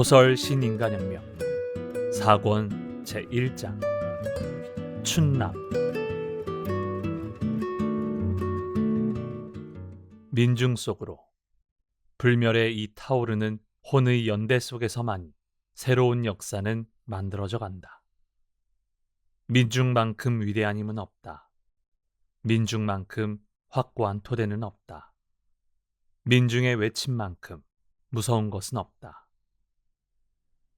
소설 신인간혁명 4권 제1장 춘남. 민중 속으로 불멸의 이 타오르는 혼의 연대 속에서만 새로운 역사는 만들어져 간다. 민중만큼 위대한 힘은 없다. 민중만큼 확고한 토대는 없다. 민중의 외침만큼 무서운 것은 없다.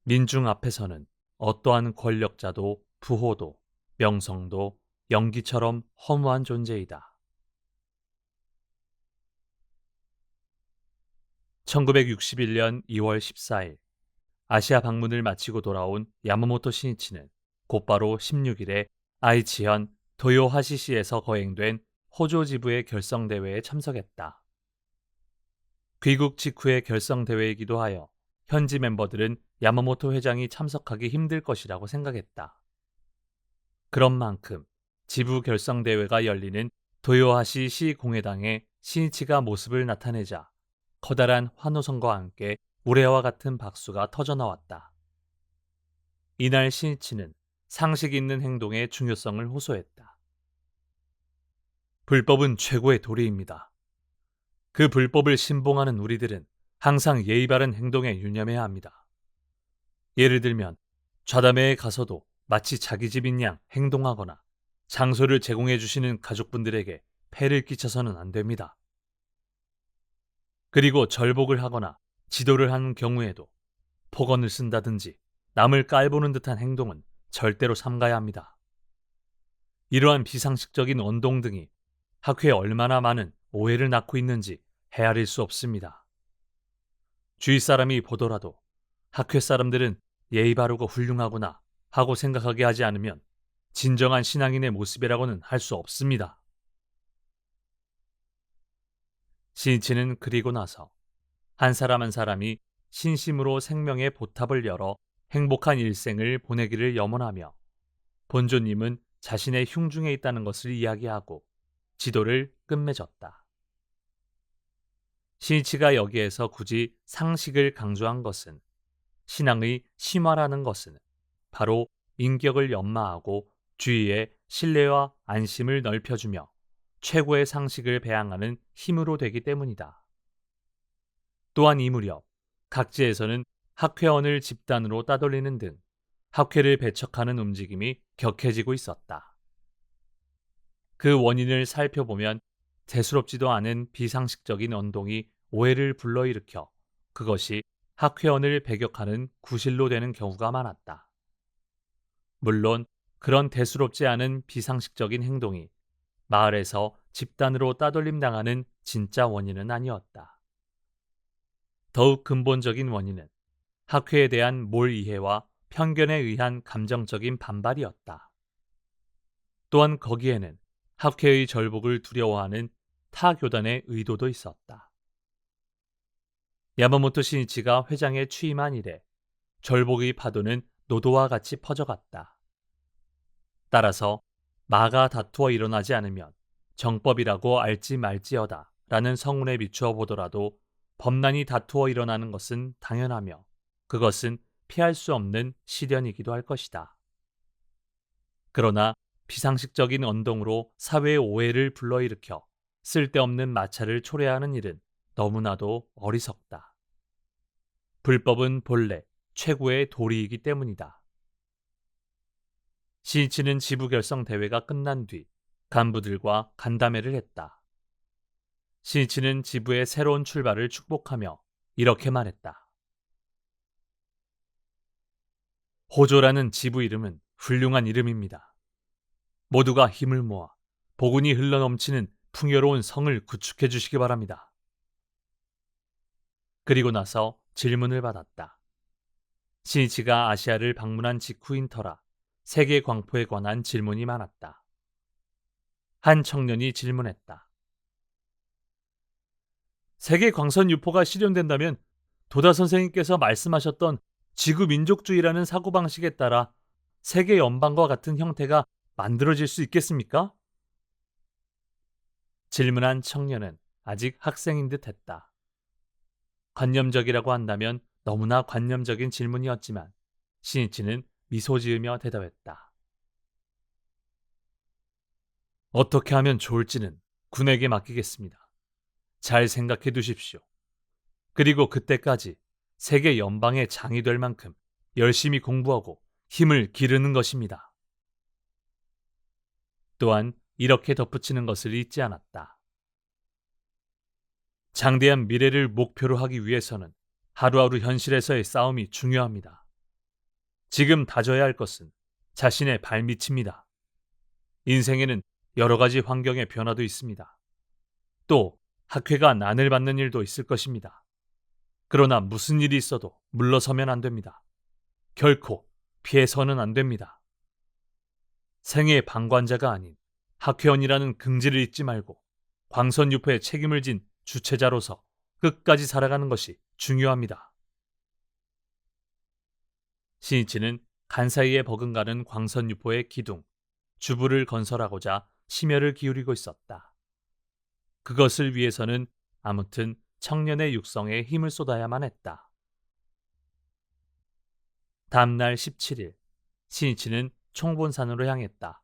민중 앞에서는 어떠한 권력자도 부호도 명성도 연기처럼 허무한 존재이다. 1961년 2월 14일 아시아 방문을 마치고 돌아온 야마모토 신이치는 곧바로 16일에 아이치현 도요하시시에서 거행된 호조 지부의 결성대회에 참석했다. 귀국 직후의 결성대회이기도 하여 현지 멤버들은 야마모토 회장이 참석하기 힘들 것이라고 생각했다. 그런 만큼 지부 결성대회가 열리는 도요하시시 공회당에 신이치가 모습을 나타내자 커다란 환호성과 함께 우레와 같은 박수가 터져나왔다. 이날 신이치는 상식 있는 행동의 중요성을 호소했다. 불법은 최고의 도리입니다. 그 불법을 신봉하는 우리들은 항상 예의 바른 행동에 유념해야 합니다. 예를 들면 좌담회에 가서도 마치 자기 집인 양 행동하거나 장소를 제공해 주시는 가족분들에게 폐를 끼쳐서는 안 됩니다. 그리고 절복을 하거나 지도를 하는 경우에도 폭언을 쓴다든지 남을 깔보는 듯한 행동은 절대로 삼가야 합니다. 이러한 비상식적인 언동 등이 학회에 얼마나 많은 오해를 낳고 있는지 헤아릴 수 없습니다. 주위 사람이 보더라도 학회 사람들은 예의 바르고 훌륭하구나 하고 생각하게 하지 않으면 진정한 신앙인의 모습이라고는 할 수 없습니다. 신이치는 그리고 나서 한 사람 한 사람이 신심으로 생명의 보탑을 열어 행복한 일생을 보내기를 염원하며 본조님은 자신의 흉중에 있다는 것을 이야기하고 지도를 끝맺었다. 신이치가 여기에서 굳이 상식을 강조한 것은 신앙의 심화라는 것은 바로 인격을 연마하고 주위에 신뢰와 안심을 넓혀주며 최고의 상식을 배양하는 힘으로 되기 때문이다. 또한 이 무렵 각지에서는 학회원을 집단으로 따돌리는 등 학회를 배척하는 움직임이 격해지고 있었다. 그 원인을 살펴보면 대수롭지도 않은 비상식적인 언동이 오해를 불러일으켜 그것이 학회원을 배격하는 구실로 되는 경우가 많았다. 물론 그런 대수롭지 않은 비상식적인 행동이 마을에서 집단으로 따돌림 당하는 진짜 원인은 아니었다. 더욱 근본적인 원인은 학회에 대한 몰이해와 편견에 의한 감정적인 반발이었다. 또한 거기에는 학회의 절복을 두려워하는 타 교단의 의도도 있었다. 야마모토 신이치가 회장에 취임한 이래 절복의 파도는 노도와 같이 퍼져갔다. 따라서 마가 다투어 일어나지 않으면 정법이라고 알지 말지어다 라는 성운에 비추어 보더라도 범난이 다투어 일어나는 것은 당연하며 그것은 피할 수 없는 시련이기도 할 것이다. 그러나 비상식적인 언동으로 사회의 오해를 불러일으켜 쓸데없는 마찰을 초래하는 일은 너무나도 어리석다. 불법은 본래 최고의 도리이기 때문이다. 신이치는 지부 결성 대회가 끝난 뒤 간부들과 간담회를 했다. 신이치는 지부의 새로운 출발을 축복하며 이렇게 말했다. 호조라는 지부 이름은 훌륭한 이름입니다. 모두가 힘을 모아 복운이 흘러넘치는 풍요로운 성을 구축해 주시기 바랍니다. 그리고 나서 질문을 받았다. 신이치가 아시아를 방문한 직후인 터라 세계 광포에 관한 질문이 많았다. 한 청년이 질문했다. 세계 광선 유포가 실현된다면 도다 선생님께서 말씀하셨던 지구 민족주의라는 사고방식에 따라 세계 연방과 같은 형태가 만들어질 수 있겠습니까? 질문한 청년은 아직 학생인 듯 했다. 관념적이라고 한다면 너무나 관념적인 질문이었지만 신이치는 미소 지으며 대답했다. 어떻게 하면 좋을지는 군에게 맡기겠습니다. 잘 생각해 두십시오. 그리고 그때까지 세계 연방의 장이 될 만큼 열심히 공부하고 힘을 기르는 것입니다. 또한 이렇게 덧붙이는 것을 잊지 않았다. 장대한 미래를 목표로 하기 위해서는 하루하루 현실에서의 싸움이 중요합니다. 지금 다져야 할 것은 자신의 발밑입니다. 인생에는 여러 가지 환경의 변화도 있습니다. 또 학회가 난을 받는 일도 있을 것입니다. 그러나 무슨 일이 있어도 물러서면 안 됩니다. 결코 피해서는 안 됩니다. 생애의 방관자가 아닌 학회원이라는 긍지를 잊지 말고 광선유포에 책임을 진 주체자로서 끝까지 살아가는 것이 중요합니다. 신이치는 간사이에 버금가는 광선유포의 기둥, 주부를 건설하고자 심혈을 기울이고 있었다. 그것을 위해서는 아무튼 청년의 육성에 힘을 쏟아야만 했다. 다음날 17일, 신이치는 총본산으로 향했다.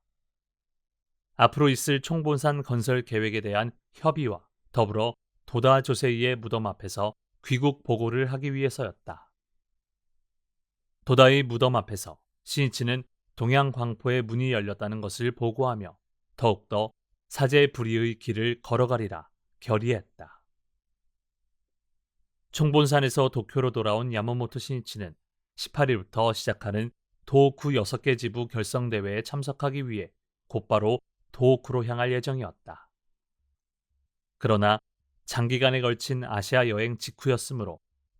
앞으로 있을 총본산 건설 계획에 대한 협의와 더불어 도다 조세이의 무덤 앞에서 귀국 보고를 하기 위해서였다. 도다의 무덤 앞에서 신이치는 동양 광포의 문이 열렸다는 것을 보고하며 더욱더 사제 불의의 길을 걸어가리라 결의했다. 총본산에서 도쿄로 돌아온 야마모토 신이치는 18일부터 시작하는 도쿠 6개 지부 결성대회에 참석하기 위해 곧바로 도쿠로 향할 예정이었다. 그러나 장기간에 걸친 아시아 여행 직후였으므로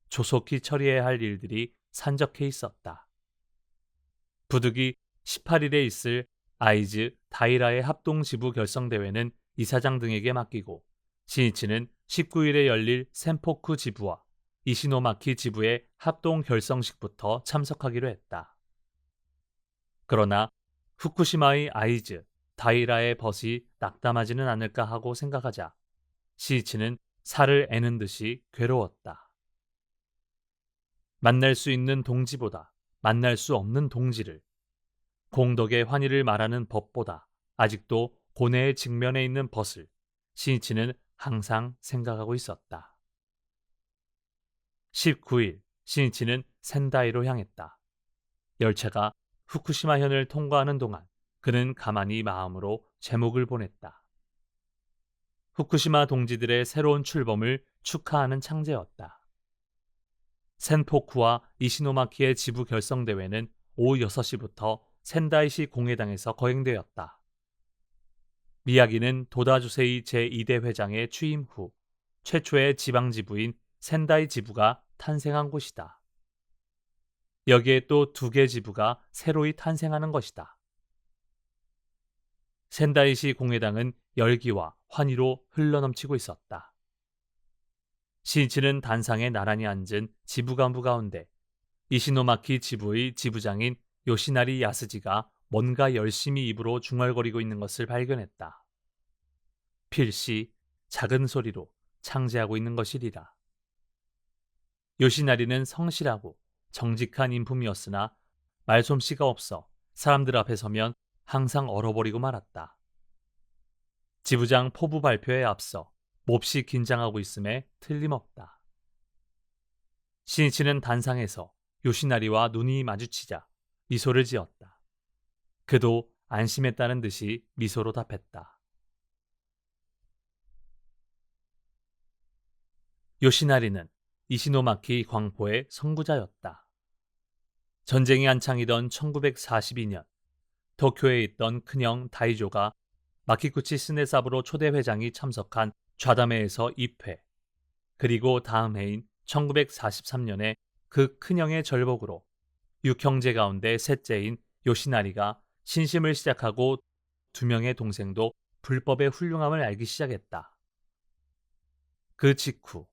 조속히 처리해야 할 일들이 산적해 있었다. 부득이 18일에 있을 아이즈 다이라의 합동지부 결성대회는 이사장 등에게 맡기고 신이치는 19일에 열릴 센포쿠 지부와 이시노마키 지부의 합동 결성식부터 참석하기로 했다. 그러나 후쿠시마의 아이즈, 다이라의 벗이 낙담하지는 않을까 하고 생각하자 신이치는 살을 애는 듯이 괴로웠다. 만날 수 있는 동지보다 만날 수 없는 동지를, 공덕의 환희를 말하는 법보다 아직도 고뇌의 직면에 있는 벗을 신이치는 항상 생각하고 있었다. 19일 신이치는 센다이로 향했다. 열차가 후쿠시마현을 통과하는 동안 그는 가만히 마음으로 제목을 보냈다. 후쿠시마 동지들의 새로운 출범을 축하하는 창제였다. 센포쿠와 이시노마키의 지부 결성대회는 오후 6시부터 센다이시 공회당에서 거행되었다. 미야기는 도다주세이 제2대 회장의 취임 후 최초의 지방지부인 센다이 지부가 탄생한 곳이다. 여기에 또 2개 지부가 새로이 탄생하는 것이다. 센다이시 공회당은 열기와 환희로 흘러넘치고 있었다. 신이치는 단상에 나란히 앉은 지부 간부 가운데 이시노마키 지부의 지부장인 요시나리 야스지가 뭔가 열심히 입으로 중얼거리고 있는 것을 발견했다. 필시 작은 소리로 창제하고 있는 것이리라. 요시나리는 성실하고 정직한 인품이었으나 말솜씨가 없어 사람들 앞에 서면 항상 얼어버리고 말았다. 지부장 포부 발표에 앞서 몹시 긴장하고 있음에 틀림없다. 신이치는 단상에서 요시나리와 눈이 마주치자 미소를 지었다. 그도 안심했다는 듯이 미소로 답했다. 요시나리는 이시노마키 광포의 선구자였다. 전쟁이 한창이던 1942년 도쿄에 있던 큰형 다이조가 마키구치 스네사부로 초대회장이 참석한 좌담회에서 입회, 그리고 다음 해인 1943년에 그 큰형의 절복으로 6형제 가운데 셋째인 요시나리가 신심을 시작하고 2명의 동생도 불법의 훌륭함을 알기 시작했다. 그 직후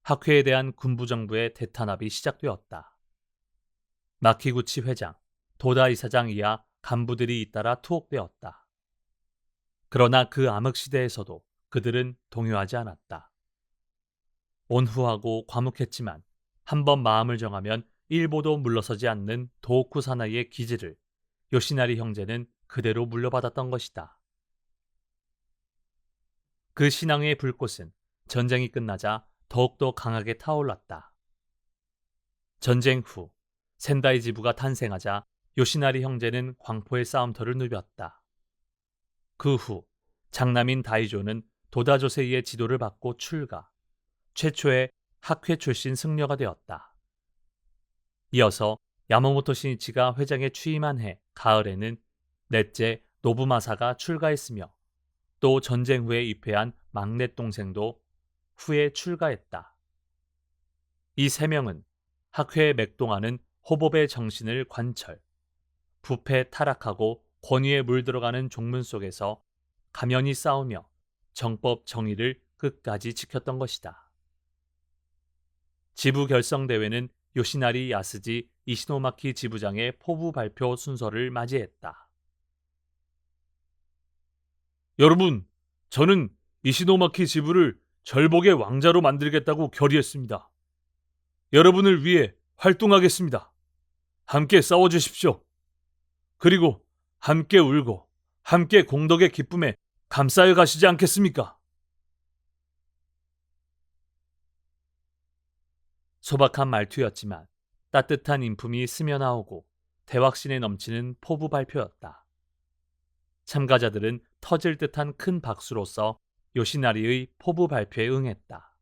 학회에 대한 군부정부의 대탄압이 시작되었다. 마키구치 회장, 도다 이사장 이하 간부들이 잇따라 투옥되었다. 그러나 그 암흑시대에서도 그들은 동요하지 않았다. 온후하고 과묵했지만 한번 마음을 정하면 일보도 물러서지 않는 도호쿠 사나이의 기질을 요시나리 형제는 그대로 물려받았던 것이다. 그 신앙의 불꽃은 전쟁이 끝나자 더욱더 강하게 타올랐다. 전쟁 후 센다이 지부가 탄생하자 요시나리 형제는 광포의 싸움터를 누볐다. 그 후 장남인 다이조는 도다조세이의 지도를 받고 출가, 최초의 학회 출신 승려가 되었다. 이어서 야마모토 신이치가 회장에 취임한 해 가을에는 넷째 노부마사가 출가했으며 또 전쟁 후에 입회한 막내 동생도 후에 출가했다. 이 세 명은 학회에 맥동하는 호법의 정신을 관철, 부패 타락하고 권위에 물들어가는 종문 속에서 가면히 싸우며 정법 정의를 끝까지 지켰던 것이다. 지부 결성 대회는 요시나리 야스지 이시노마키 지부장의 포부 발표 순서를 맞이했다. 여러분, 저는 이시노마키 지부를 절복의 왕자로 만들겠다고 결의했습니다. 여러분을 위해 활동하겠습니다. 함께 싸워주십시오. 그리고 함께 울고 함께 공덕의 기쁨에 감싸여 가시지 않겠습니까? 소박한 말투였지만 따뜻한 인품이 스며나오고 대확신에 넘치는 포부 발표였다. 참가자들은 터질 듯한 큰 박수로서 요시나리의 포부 발표에 응했다.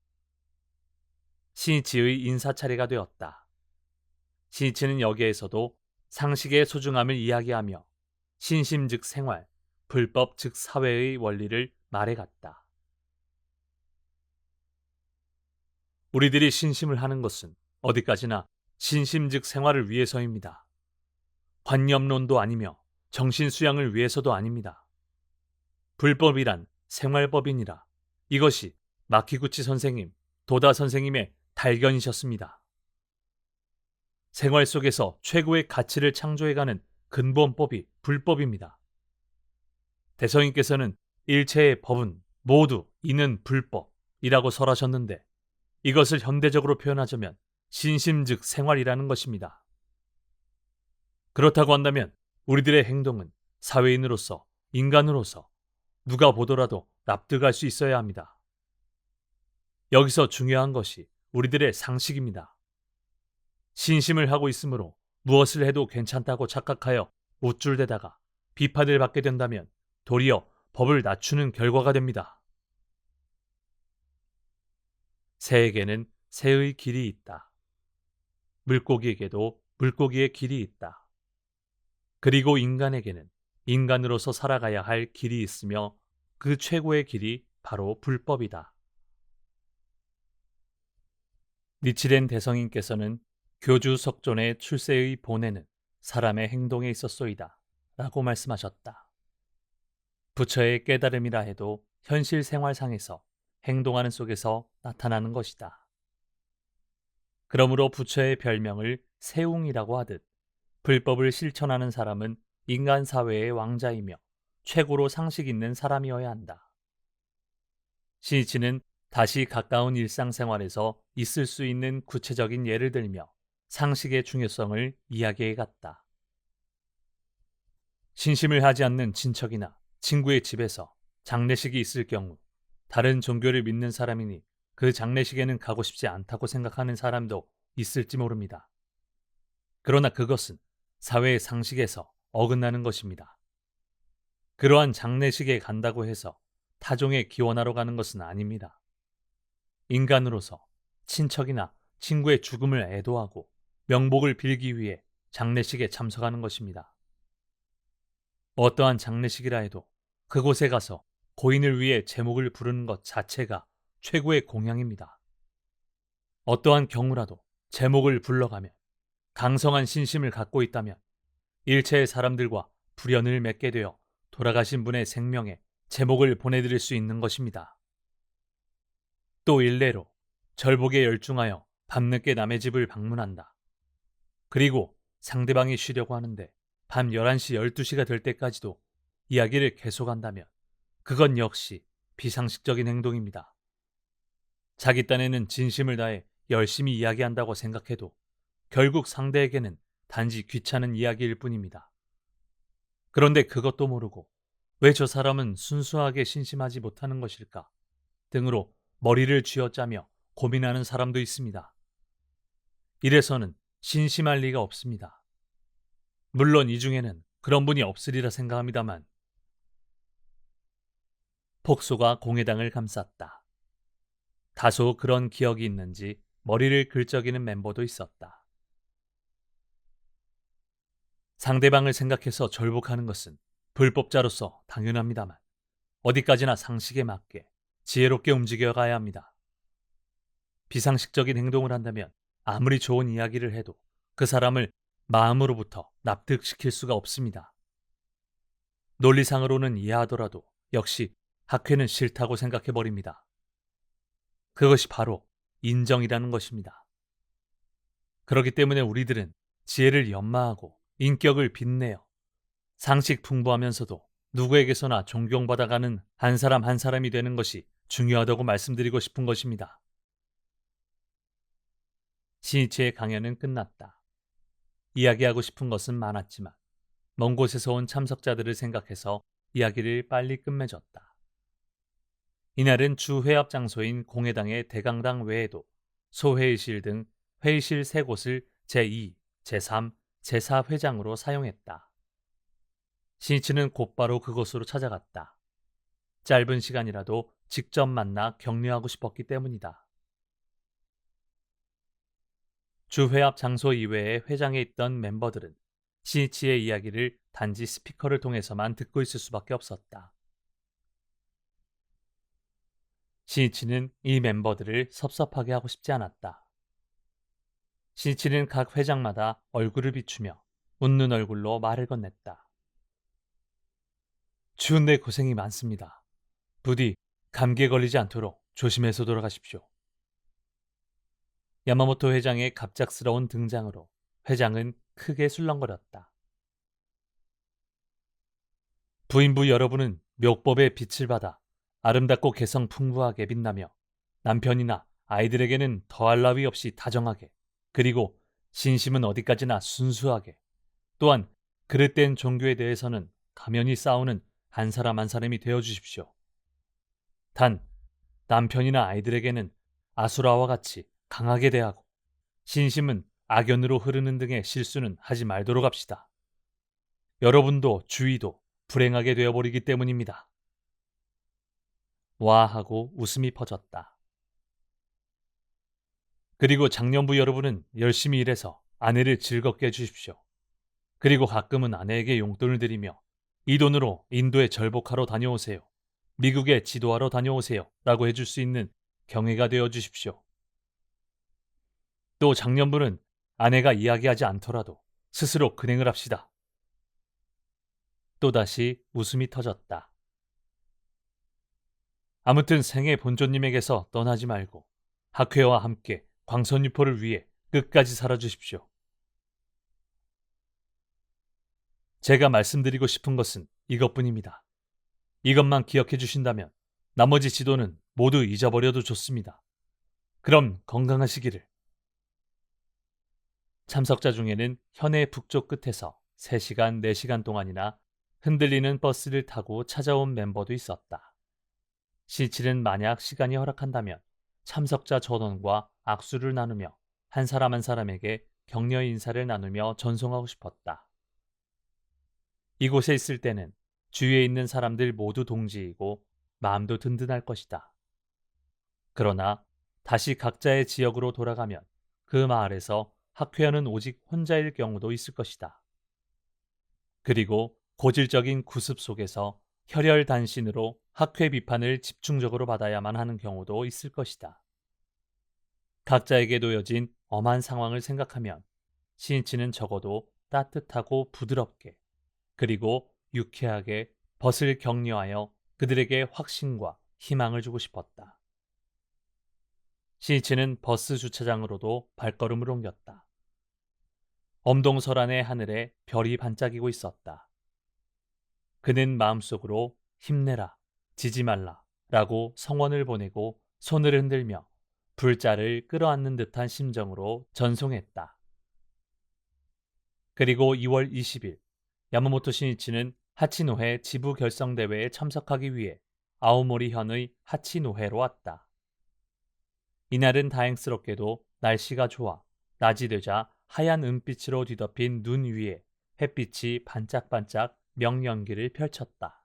신이치의 인사 차례가 되었다. 신이치는 여기에서도 상식의 소중함을 이야기하며 신심 즉 생활, 불법 즉 사회의 원리를 말해갔다. 우리들이 신심을 하는 것은 어디까지나 신심 즉 생활을 위해서입니다. 관념론도 아니며 정신 수양을 위해서도 아닙니다. 불법이란 생활법이니라. 이것이 마키구치 선생님, 도다 선생님의 달견이셨습니다. 생활 속에서 최고의 가치를 창조해가는 근본법이 불법입니다. 대성인께서는 일체의 법은 모두 이는 불법이라고 설하셨는데 이것을 현대적으로 표현하자면 신심 즉 생활이라는 것입니다. 그렇다고 한다면 우리들의 행동은 사회인으로서, 인간으로서 누가 보더라도 납득할 수 있어야 합니다. 여기서 중요한 것이 우리들의 상식입니다. 신심을 하고 있으므로 무엇을 해도 괜찮다고 착각하여 우쭐대다가 비판을 받게 된다면 도리어 법을 낮추는 결과가 됩니다. 새에게는 새의 길이 있다. 물고기에게도 물고기의 길이 있다. 그리고 인간에게는 인간으로서 살아가야 할 길이 있으며 그 최고의 길이 바로 불법이다. 니치렌 대성인께서는 교주 석존의 출세의 본에는 사람의 행동에 있었소이다 라고 말씀하셨다. 부처의 깨달음이라 해도 현실 생활상에서 행동하는 속에서 나타나는 것이다. 그러므로 부처의 별명을 세웅이라고 하듯 불법을 실천하는 사람은 인간 사회의 왕자이며 최고로 상식 있는 사람이어야 한다. 신이치는 다시 가까운 일상생활에서 있을 수 있는 구체적인 예를 들며 상식의 중요성을 이야기해 갔다. 신심을 하지 않는 친척이나 친구의 집에서 장례식이 있을 경우 다른 종교를 믿는 사람이니 그 장례식에는 가고 싶지 않다고 생각하는 사람도 있을지 모릅니다. 그러나 그것은 사회의 상식에서 어긋나는 것입니다. 그러한 장례식에 간다고 해서 타종에 기원하러 가는 것은 아닙니다. 인간으로서 친척이나 친구의 죽음을 애도하고 명복을 빌기 위해 장례식에 참석하는 것입니다. 어떠한 장례식이라 해도 그곳에 가서 고인을 위해 제목을 부르는 것 자체가 최고의 공양입니다. 어떠한 경우라도 제목을 불러가며 강성한 신심을 갖고 있다면 일체의 사람들과 불연을 맺게 되어 돌아가신 분의 생명에 제목을 보내드릴 수 있는 것입니다. 또 일례로 절복에 열중하여 밤늦게 남의 집을 방문한다. 그리고 상대방이 쉬려고 하는데 밤 11시, 12시가 될 때까지도 이야기를 계속한다면 그건 역시 비상식적인 행동입니다. 자기 딴에는 진심을 다해 열심히 이야기한다고 생각해도 결국 상대에게는 단지 귀찮은 이야기일 뿐입니다. 그런데 그것도 모르고 왜 저 사람은 순수하게 신심하지 못하는 것일까 등으로 머리를 쥐어짜며 고민하는 사람도 있습니다. 이래서는 신심할 리가 없습니다. 물론 이 중에는 그런 분이 없으리라 생각합니다만. 폭소가 공회당을 감쌌다. 다소 그런 기억이 있는지 머리를 긁적이는 멤버도 있었다. 상대방을 생각해서 절복하는 것은 불법자로서 당연합니다만 어디까지나 상식에 맞게 지혜롭게 움직여가야 합니다. 비상식적인 행동을 한다면 아무리 좋은 이야기를 해도 그 사람을 마음으로부터 납득시킬 수가 없습니다. 논리상으로는 이해하더라도 역시 학회는 싫다고 생각해버립니다. 그것이 바로 인정이라는 것입니다. 그렇기 때문에 우리들은 지혜를 연마하고 인격을 빛내어 상식 풍부하면서도 누구에게서나 존경받아가는 한 사람 한 사람이 되는 것이 중요하다고 말씀드리고 싶은 것입니다. 신이치의 강연은 끝났다. 이야기하고 싶은 것은 많았지만 먼 곳에서 온 참석자들을 생각해서 이야기를 빨리 끝맺었다. 이날은 주 회합 장소인 공회당의 대강당 외에도 소회의실 등 회의실 3곳을 제2, 제3, 제4회장으로 사용했다. 신이치는 곧바로 그곳으로 찾아갔다. 짧은 시간이라도 직접 만나 격려하고 싶었기 때문이다. 주 회합 장소 이외에 회장에 있던 멤버들은 신이치의 이야기를 단지 스피커를 통해서만 듣고 있을 수밖에 없었다. 신이치는 이 멤버들을 섭섭하게 하고 싶지 않았다. 신이치는 각 회장마다 얼굴을 비추며 웃는 얼굴로 말을 건넸다. 추운데 고생이 많습니다. 부디 감기에 걸리지 않도록 조심해서 돌아가십시오. 야마모토 회장의 갑작스러운 등장으로 회장은 크게 술렁거렸다. 부인부 여러분은 묘법의 빛을 받아 아름답고 개성 풍부하게 빛나며 남편이나 아이들에게는 더할 나위 없이 다정하게, 그리고 신심은 어디까지나 순수하게, 또한 그릇된 종교에 대해서는 가면히 싸우는 한 사람 한 사람이 되어주십시오. 단 남편이나 아이들에게는 아수라와 같이 강하게 대하고 신심은 악연으로 흐르는 등의 실수는 하지 말도록 합시다. 여러분도 주위도 불행하게 되어버리기 때문입니다. 와 하고 웃음이 퍼졌다. 그리고 장년부 여러분은 열심히 일해서 아내를 즐겁게 해주십시오. 그리고 가끔은 아내에게 용돈을 드리며 이 돈으로 인도에 절복하러 다녀오세요. 미국에 지도하러 다녀오세요. 라고 해줄 수 있는 경애가 되어 주십시오. 또 장년부는 아내가 이야기하지 않더라도 스스로 근행을 합시다. 또다시 웃음이 터졌다. 아무튼 생애 본조님에게서 떠나지 말고 학회와 함께 광선유포를 위해 끝까지 살아주십시오. 제가 말씀드리고 싶은 것은 이것뿐입니다. 이것만 기억해 주신다면 나머지 지도는 모두 잊어버려도 좋습니다. 그럼 건강하시기를. 참석자 중에는 현해 북쪽 끝에서 3시간, 4시간 동안이나 흔들리는 버스를 타고 찾아온 멤버도 있었다. 신이치는 만약 시간이 허락한다면 참석자 전원과 악수를 나누며 한 사람 한 사람에게 격려 인사를 나누며 전송하고 싶었다. 이곳에 있을 때는 주위에 있는 사람들 모두 동지이고 마음도 든든할 것이다. 그러나 다시 각자의 지역으로 돌아가면 그 마을에서 학회하는 오직 혼자일 경우도 있을 것이다. 그리고 고질적인 구습 속에서 혈혈단신으로 학회 비판을 집중적으로 받아야만 하는 경우도 있을 것이다. 각자에게 놓여진 엄한 상황을 생각하면 신이치는 적어도 따뜻하고 부드럽게, 그리고 유쾌하게 벗을 격려하여 그들에게 확신과 희망을 주고 싶었다. 신이치는 버스 주차장으로도 발걸음을 옮겼다. 엄동설안의 하늘에 별이 반짝이고 있었다. 그는 마음속으로 힘내라, 지지 말라 라고 성원을 보내고 손을 흔들며 불자를 끌어안는 듯한 심정으로 전송했다. 그리고 2월 20일 야마모토 신이치는 하치노해 지부 결성 대회에 참석하기 위해 아오모리현의 하치노해로 왔다. 이날은 다행스럽게도 날씨가 좋아 낮이 되자 하얀 은빛으로 뒤덮인 눈 위에 햇빛이 반짝반짝 명연기를 펼쳤다.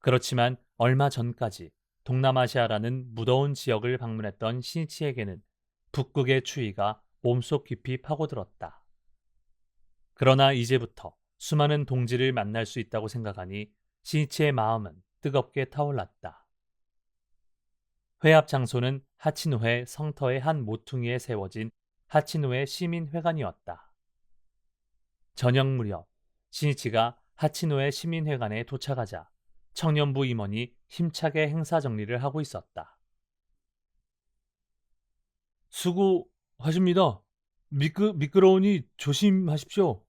그렇지만 얼마 전까지 동남아시아라는 무더운 지역을 방문했던 신이치에게는 북극의 추위가 몸속 깊이 파고들었다. 그러나 이제부터 수많은 동지를 만날 수 있다고 생각하니 신이치의 마음은 뜨겁게 타올랐다. 회합 장소는 하치노해 성터의 한 모퉁이에 세워진 하치노해 시민회관이었다. 저녁 무렵 신이치가 하치노해 시민회관에 도착하자 청년부 임원이 힘차게 행사 정리를 하고 있었다. 수고하십니다. 미끄러우니 조심하십시오.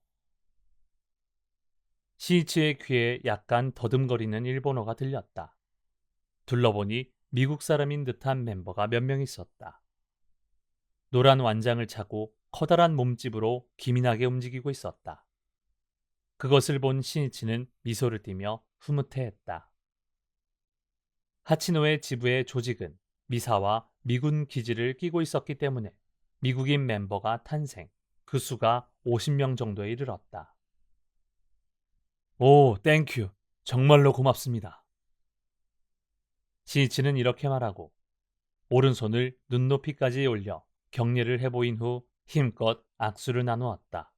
신이치의 귀에 약간 더듬거리는 일본어가 들렸다. 둘러보니 미국 사람인 듯한 멤버가 몇 명 있었다. 노란 완장을 차고 커다란 몸집으로 기민하게 움직이고 있었다. 그것을 본 신이치는 미소를 띠며 흐뭇해했다. 하치노의 지부의 조직은 미사와 미군 기지를 끼고 있었기 때문에 미국인 멤버가 탄생, 그 수가 50명 정도에 이르렀다. 오, 땡큐. 정말로 고맙습니다. 신이치는 이렇게 말하고 오른손을 눈높이까지 올려 격려를 해보인 후 힘껏 악수를 나누었다.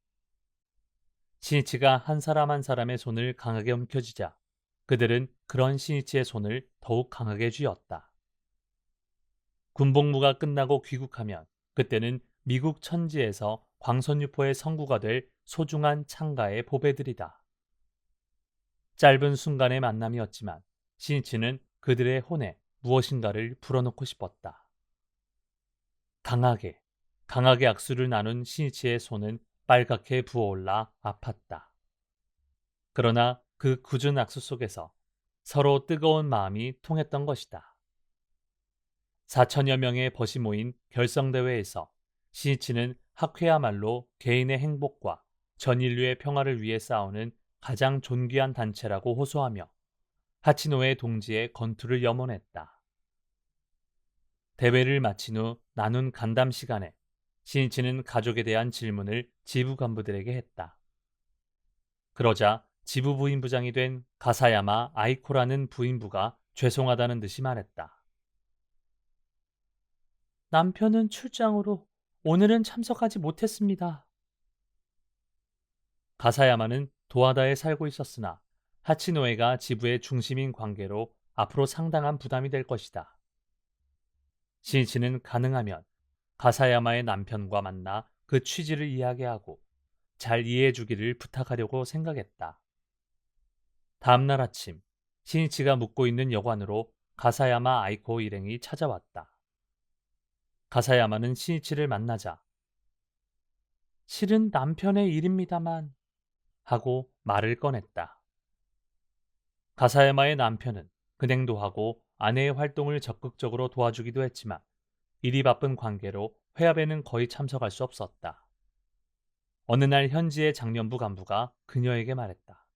신이치가 한 사람 한 사람의 손을 강하게 움켜쥐자 그들은 그런 신이치의 손을 더욱 강하게 쥐었다. 군복무가 끝나고 귀국하면 그때는 미국 천지에서 광선유포의 성구가 될 소중한 창가의 보배들이다. 짧은 순간의 만남이었지만 신이치는 그들의 혼에 무엇인가를 불어넣고 싶었다. 강하게 악수를 나눈 신이치의 손은 빨갛게 부어올라 아팠다. 그러나 그 굳은 악수 속에서 서로 뜨거운 마음이 통했던 것이다. 4천여 명의 벗이 모인 결성대회에서 신이치는 학회야말로 개인의 행복과 전 인류의 평화를 위해 싸우는 가장 존귀한 단체라고 호소하며 하치노의 동지의 건투를 염원했다. 대회를 마친 후 나눈 간담 시간에 신이치는 가족에 대한 질문을 지부 간부들에게 했다. 그러자 지부 부인부장이 된 가사야마 아이코라는 부인부가 죄송하다는 듯이 말했다. 남편은 출장으로 오늘은 참석하지 못했습니다. 가사야마는 도하다에 살고 있었으나 하치노에가 지부의 중심인 관계로 앞으로 상당한 부담이 될 것이다. 신이치는 가능하면 가사야마의 남편과 만나 그 취지를 이야기하고 잘 이해해주기를 부탁하려고 생각했다. 다음날 아침 신이치가 묵고 있는 여관으로 가사야마 아이코 일행이 찾아왔다. 가사야마는 신이치를 만나자 실은 남편의 일입니다만 하고 말을 꺼냈다. 가사야마의 남편은 근행도 하고 아내의 활동을 적극적으로 도와주기도 했지만 일이 바쁜 관계로 회합에는 거의 참석할 수 없었다. 어느 날 현지의 장년부 간부가 그녀에게 말했다.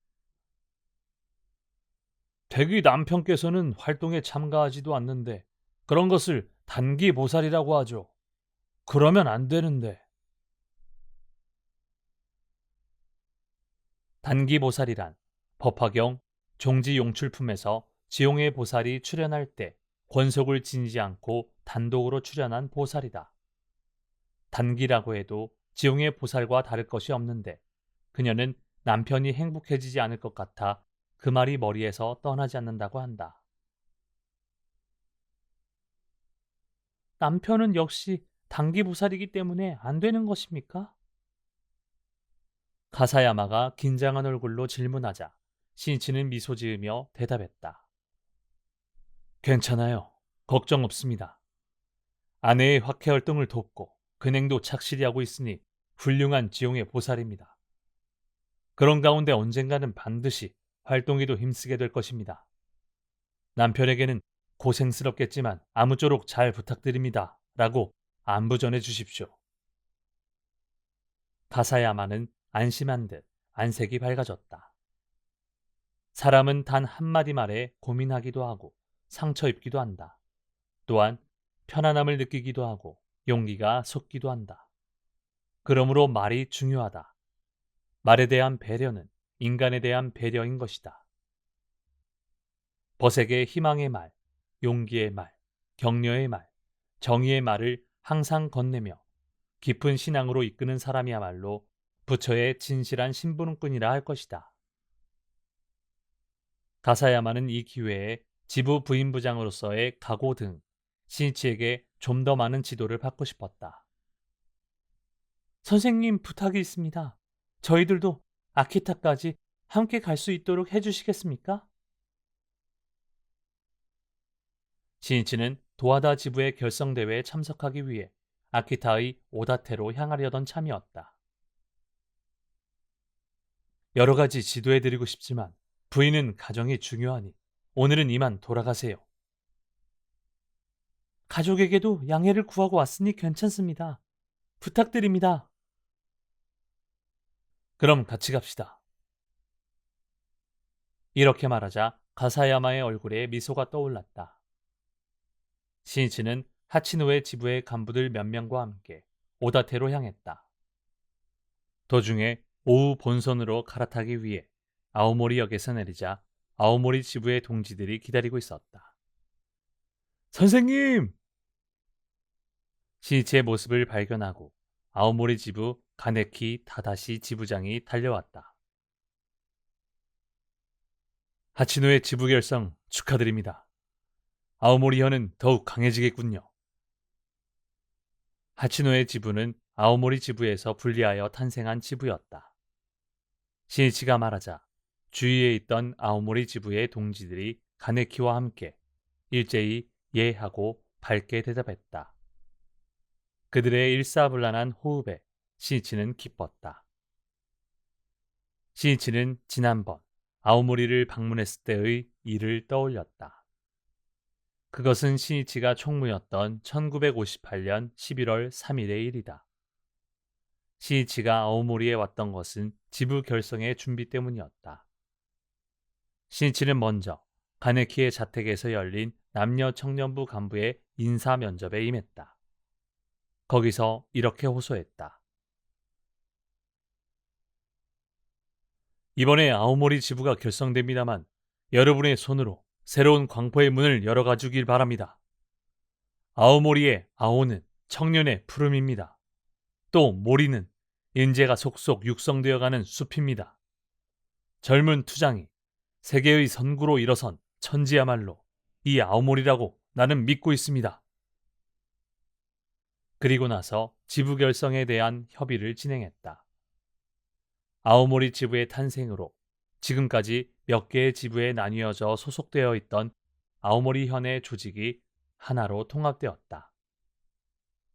댁의 남편께서는 활동에 참가하지도 않는데 그런 것을 단기 보살이라고 하죠. 그러면 안 되는데. 단기 보살이란 법화경 종지용출품에서 지용의 보살이 출연할 때 권속을 지니지 않고 단독으로 출연한 보살이다. 단기라고 해도 지용의 보살과 다를 것이 없는데 그녀는 남편이 행복해지지 않을 것 같아 그 말이 머리에서 떠나지 않는다고 한다. 남편은 역시 단기 보살이기 때문에 안 되는 것입니까? 가사야마가 긴장한 얼굴로 질문하자 신이치는 미소 지으며 대답했다. 괜찮아요. 걱정 없습니다. 아내의 학회 활동을 돕고 근행도 착실히 하고 있으니 훌륭한 지용의 보살입니다. 그런 가운데 언젠가는 반드시 활동에도 힘쓰게 될 것입니다. 남편에게는 고생스럽겠지만 아무쪼록 잘 부탁드립니다. 라고 안부 전해 주십시오. 가사야마는 안심한 듯 안색이 밝아졌다. 사람은 단 한마디 말에 고민하기도 하고 상처 입기도 한다. 또한 편안함을 느끼기도 하고 용기가 솟기도 한다. 그러므로 말이 중요하다. 말에 대한 배려는 인간에 대한 배려인 것이다. 벗에게 희망의 말, 용기의 말, 격려의 말, 정의의 말을 항상 건네며 깊은 신앙으로 이끄는 사람이야말로 부처의 진실한 심부름꾼이라 할 것이다. 가사야마는 이 기회에 지부 부임부장으로서의 각오 등 신이치에게 좀 더 많은 지도를 받고 싶었다. 선생님 부탁이 있습니다. 저희들도 아키타까지 함께 갈 수 있도록 해주시겠습니까? 신이치는 도하다 지부의 결성대회에 참석하기 위해 아키타의 오다테로 향하려던 참이었다. 여러 가지 지도해드리고 싶지만 부인은 가정이 중요하니 오늘은 이만 돌아가세요. 가족에게도 양해를 구하고 왔으니 괜찮습니다. 부탁드립니다. 그럼 같이 갑시다. 이렇게 말하자 가사야마의 얼굴에 미소가 떠올랐다. 신이치는 하치노의 지부의 간부들 몇 명과 함께 오다테로 향했다. 도중에 오후 본선으로 갈아타기 위해 아오모리 역에서 내리자 아오모리 지부의 동지들이 기다리고 있었다. 선생님! 신이치의 모습을 발견하고 아오모리 지부 가네키 다다시 지부장이 달려왔다. 하치노의 지부 결성 축하드립니다. 아오모리현은 더욱 강해지겠군요. 하치노의 지부는 아오모리 지부에서 분리하여 탄생한 지부였다. 신이치가 말하자 주위에 있던 아오모리 지부의 동지들이 가네키와 함께 일제히 예하고 밝게 대답했다. 그들의 일사불란한 호흡에 신이치는 기뻤다. 신이치는 지난번 아오모리를 방문했을 때의 일을 떠올렸다. 그것은 신이치가 총무였던 1958년 11월 3일의 일이다. 신이치가 아오모리에 왔던 것은 지부 결성의 준비 때문이었다. 신이치는 먼저 가네키의 자택에서 열린 남녀 청년부 간부의 인사 면접에 임했다. 거기서 이렇게 호소했다. 이번에 아오모리 지부가 결성됩니다만 여러분의 손으로 새로운 광포의 문을 열어가 주길 바랍니다. 아오모리의 아오는 청년의 푸름입니다. 또 모리는 인재가 속속 육성되어가는 숲입니다. 젊은 투장이 세계의 선구로 일어선 천지야말로 이 아오모리라고 나는 믿고 있습니다. 그리고 나서 지부 결성에 대한 협의를 진행했다. 아오모리 지부의 탄생으로 지금까지 몇 개의 지부에 나뉘어져 소속되어 있던 아오모리 현의 조직이 하나로 통합되었다.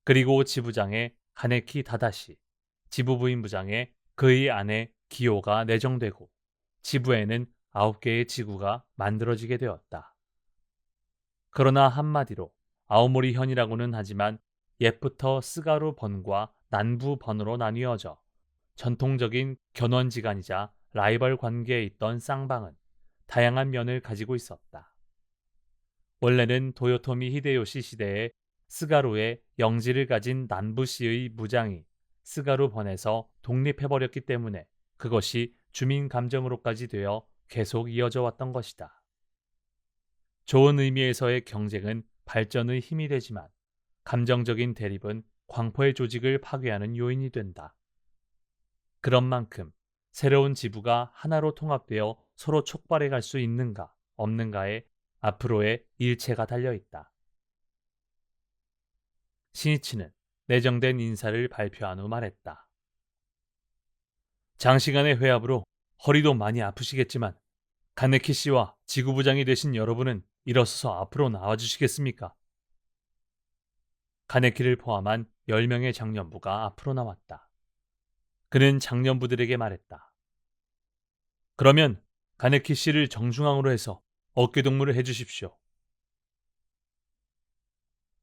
그리고 지부장의 가네키 다다시, 지부부임부장의 그의 아내 기요가 내정되고 지부에는 9개의 지구가 만들어지게 되었다. 그러나 한마디로 아오모리 현이라고는 하지만 옛부터 스가루 번과 난부 번으로 나뉘어져 전통적인 견원지간이자 라이벌 관계에 있던 쌍방은 다양한 면을 가지고 있었다. 원래는 도요토미 히데요시 시대에 스가루의 영지를 가진 난부시의 무장이 스가루 번에서 독립해버렸기 때문에 그것이 주민 감정으로까지 되어 계속 이어져 왔던 것이다. 좋은 의미에서의 경쟁은 발전의 힘이 되지만 감정적인 대립은 광포의 조직을 파괴하는 요인이 된다. 그런 만큼 새로운 지부가 하나로 통합되어 서로 촉발해 갈 수 있는가 없는가에 앞으로의 일체가 달려있다. 신이치는 내정된 인사를 발표한 후 말했다. 장시간의 회합으로 허리도 많이 아프시겠지만 가네키 씨와 지구부장이 되신 여러분은 일어서서 앞으로 나와주시겠습니까? 가네키를 포함한 10명의 장년부가 앞으로 나왔다. 그는 장년부들에게 말했다. 그러면 가네키 씨를 정중앙으로 해서 어깨동무를 해주십시오.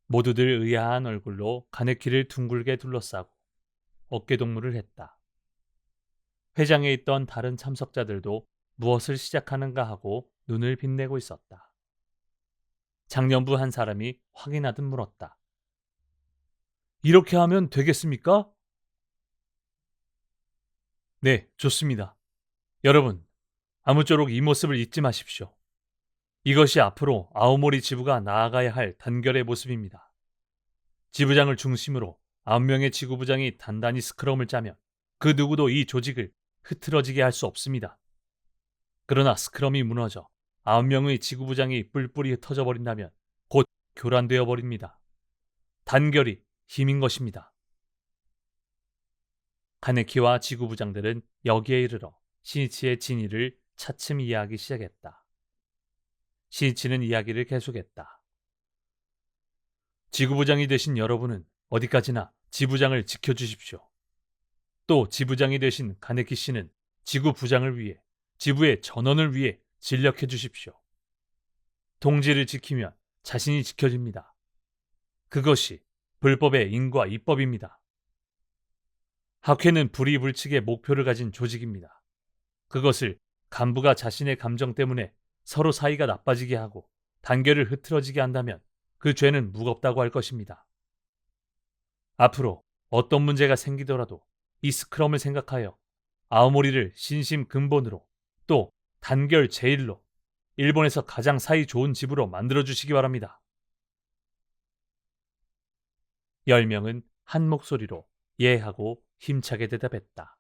모두들 의아한 얼굴로 가네키를 둥글게 둘러싸고 어깨동무를 했다. 회장에 있던 다른 참석자들도 무엇을 시작하는가 하고 눈을 빛내고 있었다. 장년부 한 사람이 확인하듯 물었다. 이렇게 하면 되겠습니까? 네, 좋습니다. 여러분, 아무쪼록 이 모습을 잊지 마십시오. 이것이 앞으로 아오모리 지부가 나아가야 할 단결의 모습입니다. 지부장을 중심으로 9명의 지구부장이 단단히 스크럼을 짜면 그 누구도 이 조직을 흐트러지게 할 수 없습니다. 그러나 스크럼이 무너져 9명의 지구부장이 뿔뿔이 흩어져 버린다면 곧 교란되어 버립니다. 단결이 힘인 것입니다. 카네키와 지구부장들은 여기에 이르러 시니치의 진위를 차츰 이해하기 시작했다. 시니치는 이야기를 계속했다. 지구부장이 되신 여러분은 어디까지나 지부장을 지켜주십시오. 또 지부장이 되신 가네키 씨는 지구부장을 위해, 지부의 전원을 위해 진력해 주십시오. 동지를 지키면 자신이 지켜집니다. 그것이 불법의 인과 이법입니다. 학회는 불이불측의 목표를 가진 조직입니다. 그것을 간부가 자신의 감정 때문에 서로 사이가 나빠지게 하고 단결을 흐트러지게 한다면 그 죄는 무겁다고 할 것입니다. 앞으로 어떤 문제가 생기더라도 이 스크럼을 생각하여 아오모리를 신심 근본으로 또 단결 제일로 일본에서 가장 사이 좋은 집으로 만들어주시기 바랍니다. 10명은 한 목소리로 예하고 힘차게 대답했다.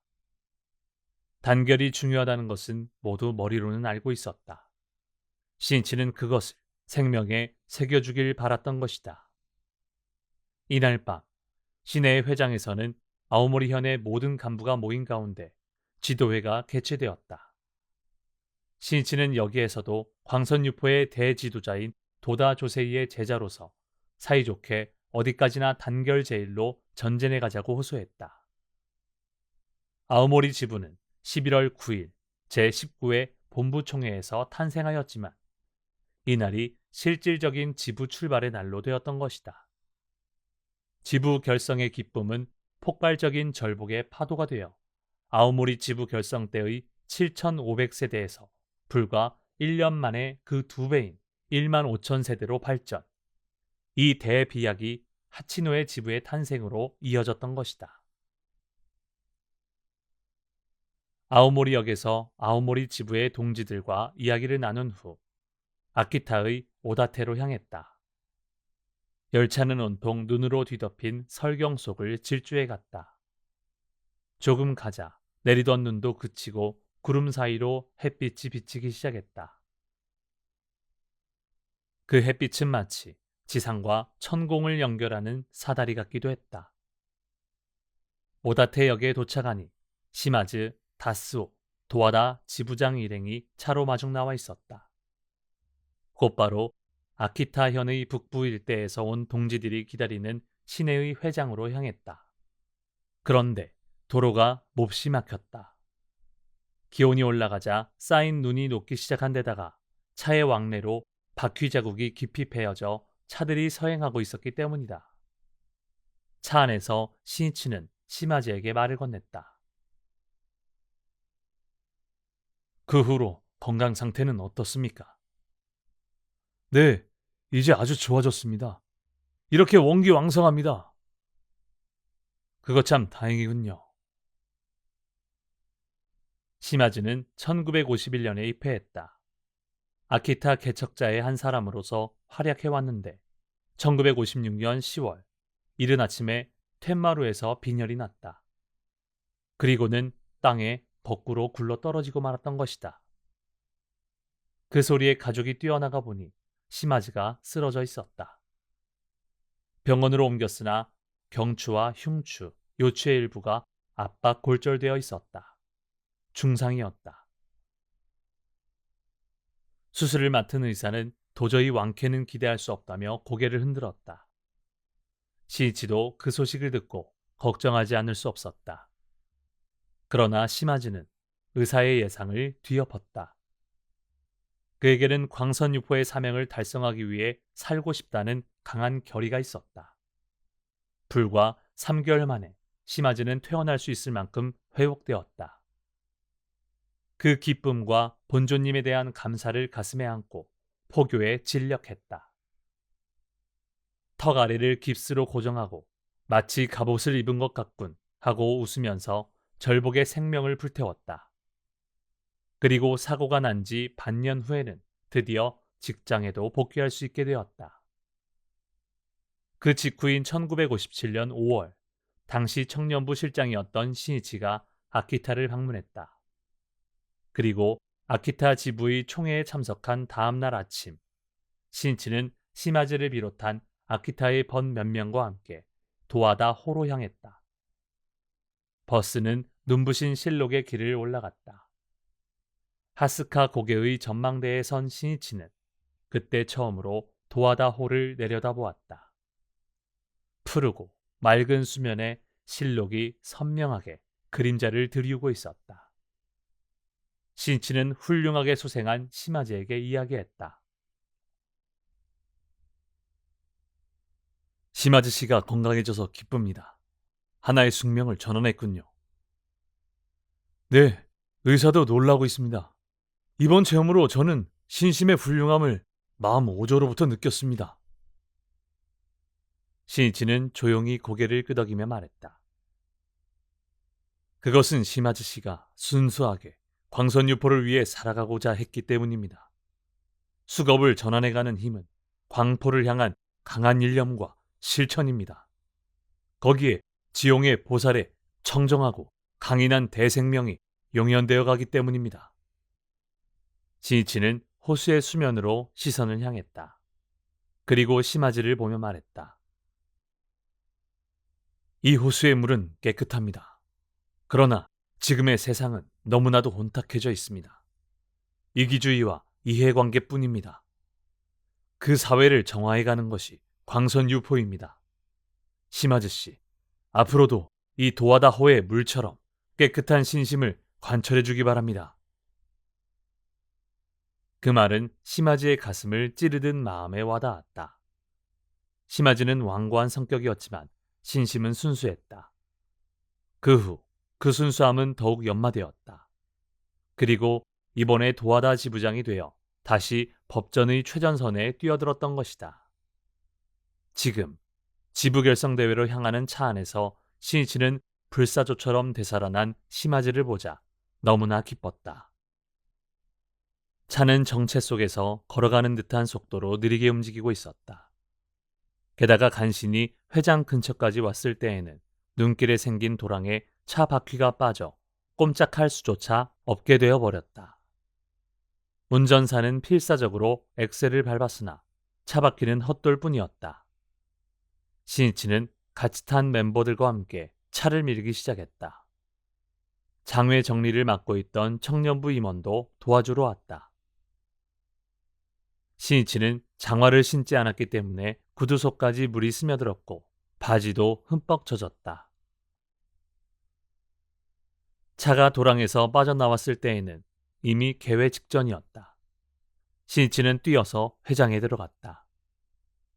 단결이 중요하다는 것은 모두 머리로는 알고 있었다. 신치는 그것을 생명에 새겨주길 바랐던 것이다. 이날 밤 시내의 회장에서는 아오모리 현의 모든 간부가 모인 가운데 지도회가 개최되었다. 신치는 여기에서도 광선유포의 대지도자인 도다 조세이의 제자로서 사이좋게 어디까지나 단결 제일로 전진해 가자고 호소했다. 아오모리 지부는 11월 9일 제19회 본부총회에서 탄생하였지만 이날이 실질적인 지부 출발의 날로 되었던 것이다. 지부 결성의 기쁨은 폭발적인 절복의 파도가 되어 아오모리 지부 결성 때의 7,500세대에서 불과 1년 만에 그 2배인 1만 5천 세대로 발전. 이 대비약이 하치노의 지부의 탄생으로 이어졌던 것이다. 아오모리역에서 아오모리 지부의 동지들과 이야기를 나눈 후 아키타의 오다테로 향했다. 열차는 온통 눈으로 뒤덮인 설경 속을 질주해 갔다. 조금 가자 내리던 눈도 그치고 구름 사이로 햇빛이 비치기 시작했다. 그 햇빛은 마치 지상과 천공을 연결하는 사다리 같기도 했다. 오다테역에 도착하니 시마즈, 다스오, 도와다 지부장 일행이 차로 마중 나와 있었다. 곧바로 아키타현의 북부 일대에서 온 동지들이 기다리는 시내의 회장으로 향했다. 그런데 도로가 몹시 막혔다. 기온이 올라가자 쌓인 눈이 녹기 시작한 데다가 차의 왕래로 바퀴 자국이 깊이 베어져 차들이 서행하고 있었기 때문이다. 차 안에서 시니치는 시마즈에게 말을 건넸다. 그 후로 건강 상태는 어떻습니까? 네, 이제 아주 좋아졌습니다. 이렇게 원기왕성합니다. 그거 참 다행이군요. 시마즈는 1951년에 입회했다. 아키타 개척자의 한 사람으로서 활약해왔는데 1956년 10월 이른 아침에 텐마루에서 빈혈이 났다. 그리고는 땅에 거꾸로 굴러 떨어지고 말았던 것이다. 그 소리에 가족이 뛰어나가 보니 시마즈가 쓰러져 있었다. 병원으로 옮겼으나 경추와 흉추, 요추의 일부가 압박 골절되어 있었다. 중상이었다. 수술을 맡은 의사는 도저히 완쾌는 기대할 수 없다며 고개를 흔들었다. 시이치도 그 소식을 듣고 걱정하지 않을 수 없었다. 그러나 시마즈는 의사의 예상을 뒤엎었다. 그에게는 광선유포의 사명을 달성하기 위해 살고 싶다는 강한 결의가 있었다. 불과 3개월 만에 시마즈는 퇴원할 수 있을 만큼 회복되었다. 그 기쁨과 본조님에 대한 감사를 가슴에 안고 포교에 진력했다. 턱 아래를 깁스로 고정하고 마치 갑옷을 입은 것 같군 하고 웃으면서 절복의 생명을 불태웠다. 그리고 사고가 난 지 반년 후에는 드디어 직장에도 복귀할 수 있게 되었다. 그 직후인 1957년 5월, 당시 청년부 실장이었던 신이치가 아키타를 방문했다. 그리고 아키타 지부의 총회에 참석한 다음 날 아침, 신이치는 시마즈를 비롯한 아키타의 번 몇 명과 함께 도와다 호로 향했다. 버스는 눈부신 실록의 길을 올라갔다. 하스카 고개의 전망대에 선 신이치는 그때 처음으로 도와다 호를 내려다보았다. 푸르고 맑은 수면에 실록이 선명하게 그림자를 드리우고 있었다. 신이치는 훌륭하게 소생한 시마즈에게 이야기했다. 시마즈 씨가 건강해져서 기쁩니다. 하나의 숙명을 전환했군요. 네, 의사도 놀라고 있습니다. 이번 체험으로 저는 신심의 훌륭함을 마음 오조로부터 느꼈습니다. 신이치는 조용히 고개를 끄덕이며 말했다. 그것은 시마즈 씨가 순수하게 광선유포를 위해 살아가고자 했기 때문입니다. 수겁을 전환해가는 힘은 광포를 향한 강한 일념과 실천입니다. 거기에 지용의 보살의 청정하고 강인한 대생명이 용연되어 가기 때문입니다. 신이치는 호수의 수면으로 시선을 향했다. 그리고 시마즈를 보며 말했다. 이 호수의 물은 깨끗합니다. 그러나 지금의 세상은 너무나도 혼탁해져 있습니다. 이기주의와 이해관계뿐입니다. 그 사회를 정화해가는 것이 광선유포입니다. 시마즈 씨, 앞으로도 이 도와다호의 물처럼 깨끗한 신심을 관철해주기 바랍니다. 그 말은 시마즈의 가슴을 찌르듯 마음에 와닿았다. 시마즈는 완고한 성격이었지만 신심은 순수했다. 그 후 그 순수함은 더욱 연마되었다. 그리고 이번에 도와다 지부장이 되어 다시 법전의 최전선에 뛰어들었던 것이다. 지금 지부결성대회로 향하는 차 안에서 신이치는 불사조처럼 되살아난 시마즈를 보자 너무나 기뻤다. 차는 정체 속에서 걸어가는 듯한 속도로 느리게 움직이고 있었다. 게다가 간신히 회장 근처까지 왔을 때에는 눈길에 생긴 도랑에 차 바퀴가 빠져 꼼짝할 수조차 없게 되어 버렸다. 운전사는 필사적으로 엑셀을 밟았으나 차 바퀴는 헛돌 뿐이었다. 신이치는 같이 탄 멤버들과 함께 차를 밀기 시작했다. 장외 정리를 맡고 있던 청년부 임원도 도와주러 왔다. 신이치는 장화를 신지 않았기 때문에 구두속까지 물이 스며들었고 바지도 흠뻑 젖었다. 차가 도랑에서 빠져나왔을 때에는 이미 개회 직전이었다. 신이치는 뛰어서 회장에 들어갔다.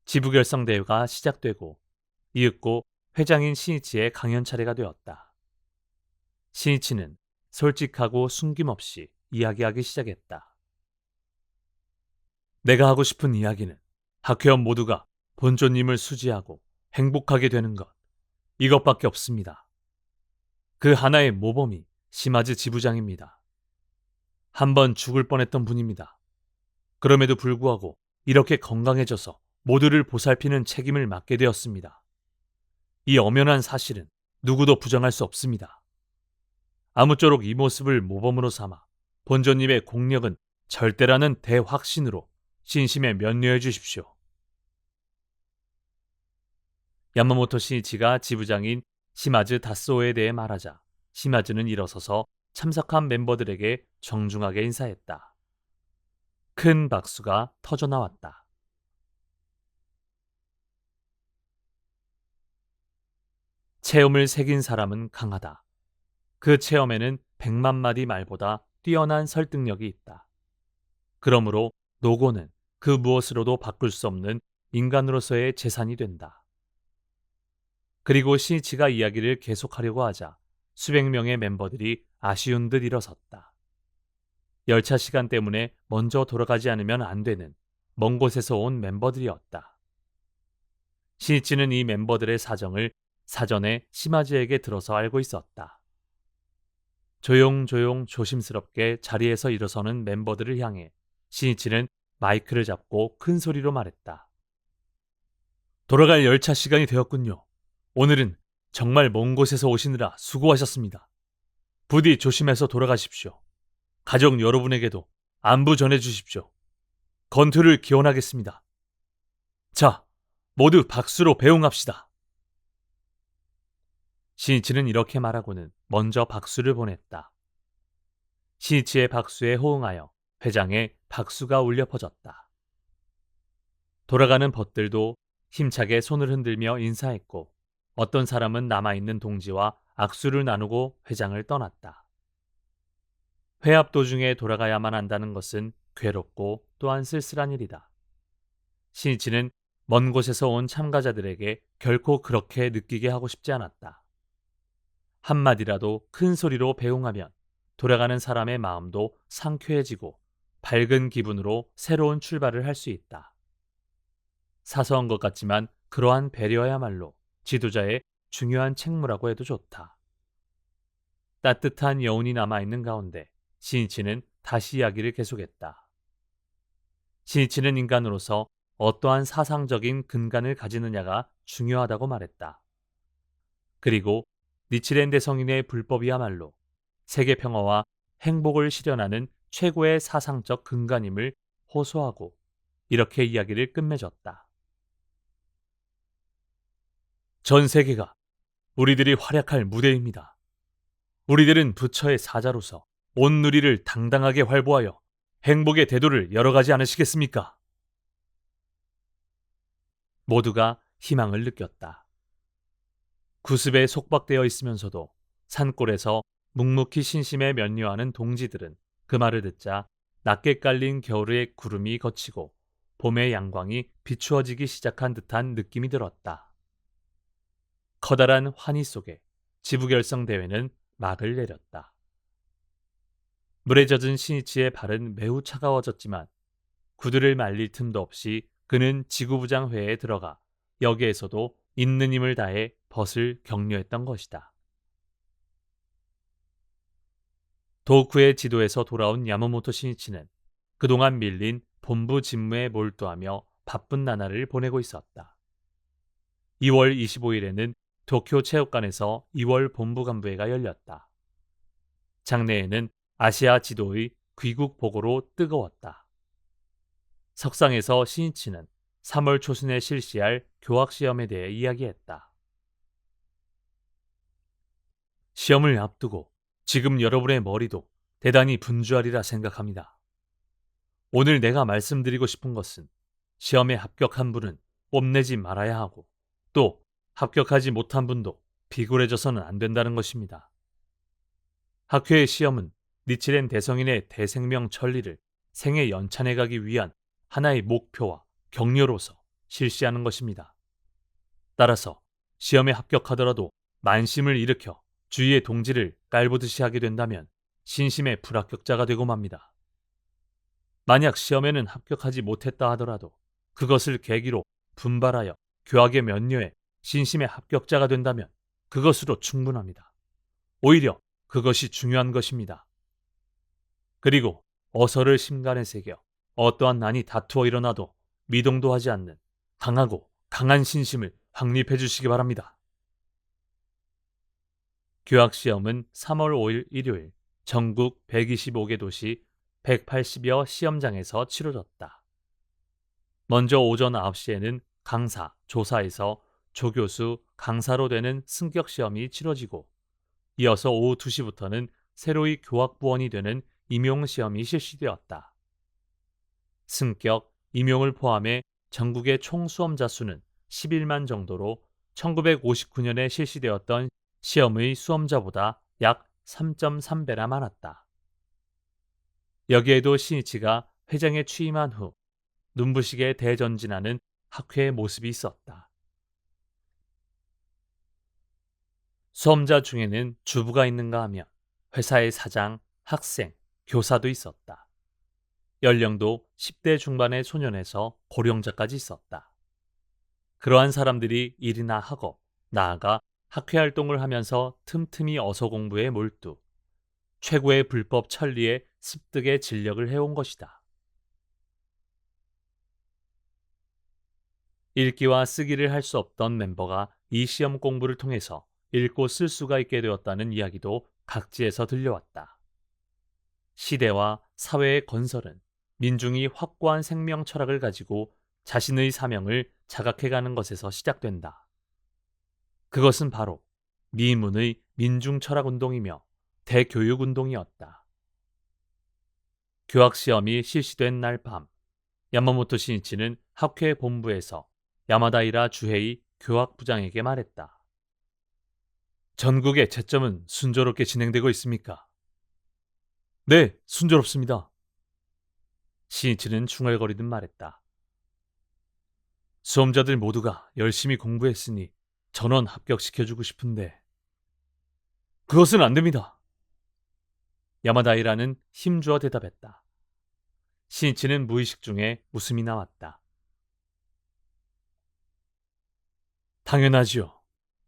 지부결성대회가 시작되고 이윽고 회장인 신이치의 강연 차례가 되었다. 신이치는 솔직하고 숨김없이 이야기하기 시작했다. 내가 하고 싶은 이야기는 학회원 모두가 본조님을 수지하고 행복하게 되는 것, 이것밖에 없습니다. 그 하나의 모범이 시마즈 지부장입니다. 한번 죽을 뻔했던 분입니다. 그럼에도 불구하고 이렇게 건강해져서 모두를 보살피는 책임을 맡게 되었습니다. 이 엄연한 사실은 누구도 부정할 수 없습니다. 아무쪼록 이 모습을 모범으로 삼아 본조님의 공력은 절대라는 대확신으로 신심에 면려해 주십시오. 야마모토 신이치가 지부장인 시마즈 다스오에 대해 말하자 시마즈는 일어서서 참석한 멤버들에게 정중하게 인사했다. 큰 박수가 터져나왔다. 체험을 새긴 사람은 강하다. 그 체험에는 100만 마디 말보다 뛰어난 설득력이 있다. 그러므로 노고는 그 무엇으로도 바꿀 수 없는 인간으로서의 재산이 된다. 그리고 시니치가 이야기를 계속하려고 하자 수백 명의 멤버들이 아쉬운 듯 일어섰다. 열차 시간 때문에 먼저 돌아가지 않으면 안 되는 먼 곳에서 온 멤버들이었다. 시니치는 이 멤버들의 사정을 사전에 시마즈에게 들어서 알고 있었다. 조용조용 조심스럽게 자리에서 일어서는 멤버들을 향해 시니치는 마이크를 잡고 큰 소리로 말했다. 돌아갈 열차 시간이 되었군요. 오늘은 정말 먼 곳에서 오시느라 수고하셨습니다. 부디 조심해서 돌아가십시오. 가족 여러분에게도 안부 전해주십시오. 건투를 기원하겠습니다. 자, 모두 박수로 배웅합시다. 시니치는 이렇게 말하고는 먼저 박수를 보냈다. 시니치의 박수에 호응하여 회장에 박수가 울려 퍼졌다. 돌아가는 벗들도 힘차게 손을 흔들며 인사했고 어떤 사람은 남아있는 동지와 악수를 나누고 회장을 떠났다. 회합 도중에 돌아가야만 한다는 것은 괴롭고 또한 쓸쓸한 일이다. 시니치는 먼 곳에서 온 참가자들에게 결코 그렇게 느끼게 하고 싶지 않았다. 한마디라도 큰 소리로 배웅하면 돌아가는 사람의 마음도 상쾌해지고 밝은 기분으로 새로운 출발을 할 수 있다. 사소한 것 같지만 그러한 배려야말로 지도자의 중요한 책무라고 해도 좋다. 따뜻한 여운이 남아있는 가운데 시니치는 다시 이야기를 계속했다. 시니치는 인간으로서 어떠한 사상적인 근간을 가지느냐가 중요하다고 말했다. 그리고 니치렌 성인의 불법이야말로 세계 평화와 행복을 실현하는 최고의 사상적 근간임을 호소하고 이렇게 이야기를 끝맺었다. 전 세계가 우리들이 활약할 무대입니다. 우리들은 부처의 사자로서 온 누리를 당당하게 활보하여 행복의 대도를 열어가지 않으시겠습니까? 모두가 희망을 느꼈다. 구습에 속박되어 있으면서도 산골에서 묵묵히 신심에 면류하는 동지들은 그 말을 듣자 낮게 깔린 겨울의 구름이 걷히고 봄의 양광이 비추어지기 시작한 듯한 느낌이 들었다. 커다란 환희 속에 지부결성 대회는 막을 내렸다. 물에 젖은 시니치의 발은 매우 차가워졌지만 구두를 말릴 틈도 없이 그는 지구부장회에 들어가 여기에서도 있는 힘을 다해 벗을 격려했던 것이다. 도쿠의 지도에서 돌아온 야마모토 시니치는 그동안 밀린 본부 직무에 몰두하며 바쁜 나날을 보내고 있었다. 2월 25일에는 도쿄 체육관에서 2월 본부 간부회가 열렸다. 장내에는 아시아 지도의 귀국 보고로 뜨거웠다. 석상에서 시니치는 3월 초순에 실시할 교학 시험에 대해 이야기했다. 시험을 앞두고 지금 여러분의 머리도 대단히 분주하리라 생각합니다. 오늘 내가 말씀드리고 싶은 것은 시험에 합격한 분은 뽐내지 말아야 하고 또 합격하지 못한 분도 비굴해져서는 안 된다는 것입니다. 학회의 시험은 니치렌 대성인의 대생명 천리를 생애 연찬해 가기 위한 하나의 목표와 격려로서 실시하는 것입니다. 따라서 시험에 합격하더라도 만심을 일으켜 주위의 동지를 깔보듯이 하게 된다면 신심의 불합격자가 되고 맙니다. 만약 시험에는 합격하지 못했다 하더라도 그것을 계기로 분발하여 교학의 면류에 신심의 합격자가 된다면 그것으로 충분합니다. 오히려 그것이 중요한 것입니다. 그리고 어서를 심간에 새겨 어떠한 난이 다투어 일어나도 미동도 하지 않는 강하고 강한 신심을 확립해 주시기 바랍니다. 교학시험은 3월 5일 일요일 전국 125개 도시 180여 시험장에서 치러졌다. 먼저 오전 9시에는 강사, 조사에서 조교수, 강사로 되는 승격시험이 치러지고 이어서 오후 2시부터는 새로이 교학부원이 되는 임용시험이 실시되었다. 승격, 임용을 포함해 전국의 총 수험자 수는 11만 정도로 1959년에 실시되었던 시험의 수험자보다 약 3.3배나 많았다. 여기에도 시니치가 회장에 취임한 후 눈부시게 대전진하는 학회의 모습이 있었다. 수험자 중에는 주부가 있는가 하면 회사의 사장, 학생, 교사도 있었다. 연령도 10대 중반의 소년에서 고령자까지 있었다. 그러한 사람들이 일이나 하고 나아가 학회 활동을 하면서 틈틈이 어서 공부에 몰두 최고의 불법 천리에 습득의 진력을 해온 것이다. 읽기와 쓰기를 할 수 없던 멤버가 이 시험 공부를 통해서 읽고 쓸 수가 있게 되었다는 이야기도 각지에서 들려왔다. 시대와 사회의 건설은 민중이 확고한 생명 철학을 가지고 자신의 사명을 자각해가는 것에서 시작된다. 그것은 바로 미문의 민중 철학 운동이며 대교육 운동이었다. 교학 시험이 실시된 날 밤, 야마모토 신이치는 학회 본부에서 야마다이라 주헤이 교학부장에게 말했다. 전국의 채점은 순조롭게 진행되고 있습니까? 네, 순조롭습니다. 신이치는 중얼거리듯 말했다. 수험자들 모두가 열심히 공부했으니 전원 합격시켜주고 싶은데 그것은 안 됩니다. 야마다이라는 힘주어 대답했다. 신이치는 무의식 중에 웃음이 나왔다. 당연하지요.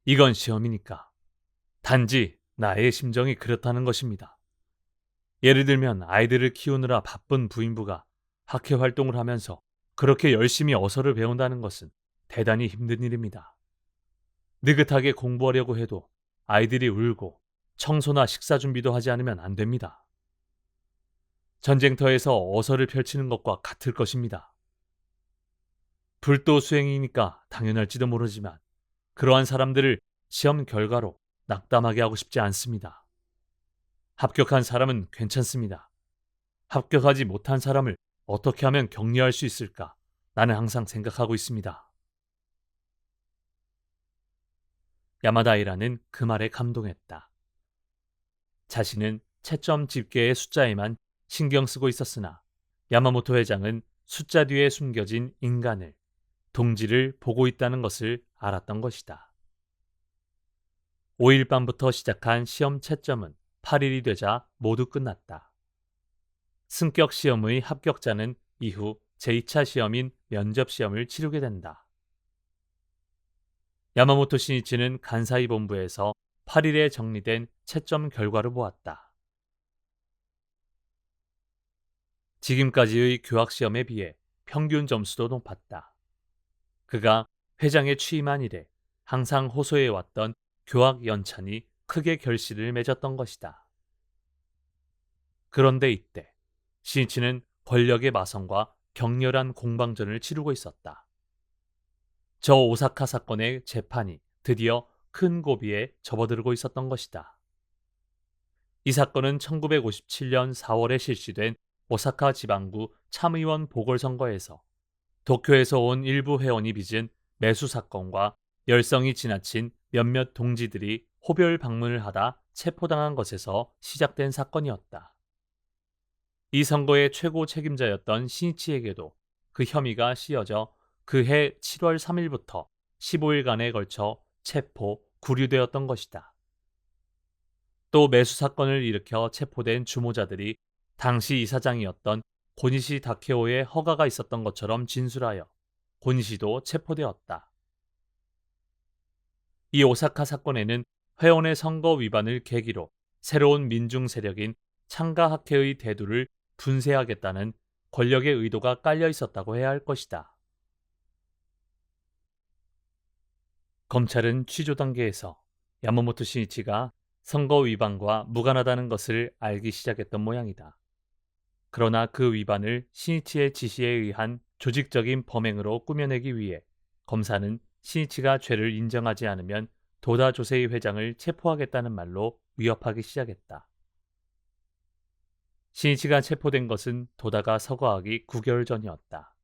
이건 시험이니까. 단지 나의 심정이 그렇다는 것입니다. 예를 들면 아이들을 키우느라 바쁜 부인부가 학회 활동을 하면서 그렇게 열심히 어서를 배운다는 것은 대단히 힘든 일입니다. 느긋하게 공부하려고 해도 아이들이 울고 청소나 식사 준비도 하지 않으면 안 됩니다. 전쟁터에서 어서를 펼치는 것과 같을 것입니다. 불도 수행이니까 당연할지도 모르지만 그러한 사람들을 시험 결과로 낙담하게 하고 싶지 않습니다. 합격한 사람은 괜찮습니다. 합격하지 못한 사람을 어떻게 하면 격려할 수 있을까? 나는 항상 생각하고 있습니다. 야마다이라는 그 말에 감동했다. 자신은 채점 집계의 숫자에만 신경 쓰고 있었으나 야마모토 회장은 숫자 뒤에 숨겨진 인간을, 동지를 보고 있다는 것을 알았던 것이다. 5일 밤부터 시작한 시험 채점은 8일이 되자 모두 끝났다. 승격 시험의 합격자는 이후 제2차 시험인 면접 시험을 치르게 된다. 야마모토 신이치는 간사이 본부에서 8일에 정리된 채점 결과를 보았다. 지금까지의 교학 시험에 비해 평균 점수도 높았다. 그가 회장에 취임한 이래 항상 호소해왔던 교학 연찬이 크게 결실을 맺었던 것이다. 그런데 이때 신이치는 권력의 마성과 격렬한 공방전을 치르고 있었다. 저 오사카 사건의 재판이 드디어 큰 고비에 접어들고 있었던 것이다. 이 사건은 1957년 4월에 실시된 오사카 지방구 참의원 보궐선거에서 도쿄에서 온 일부 회원이 빚은 매수 사건과 열성이 지나친 몇몇 동지들이 호별 방문을 하다 체포당한 것에서 시작된 사건이었다. 이 선거의 최고 책임자였던 신이치에게도 그 혐의가 씌어져 그해 7월 3일부터 15일간에 걸쳐 체포, 구류되었던 것이다. 또 매수 사건을 일으켜 체포된 주모자들이 당시 이사장이었던 고니시 다케오의 허가가 있었던 것처럼 진술하여 고니시도 체포되었다. 이 오사카 사건에는 회원의 선거 위반을 계기로 새로운 민중 세력인 창가학회의 대두를 분쇄하겠다는 권력의 의도가 깔려 있었다고 해야 할 것이다. 검찰은 취조 단계에서 야마모토 신이치가 선거 위반과 무관하다는 것을 알기 시작했던 모양이다. 그러나 그 위반을 신이치의 지시에 의한 조직적인 범행으로 꾸며내기 위해 검사는 신이치가 죄를 인정하지 않으면 도다 조세이 회장을 체포하겠다는 말로 위협하기 시작했다. 신이치가 체포된 것은 도다가 서거하기 9개월 전이었다.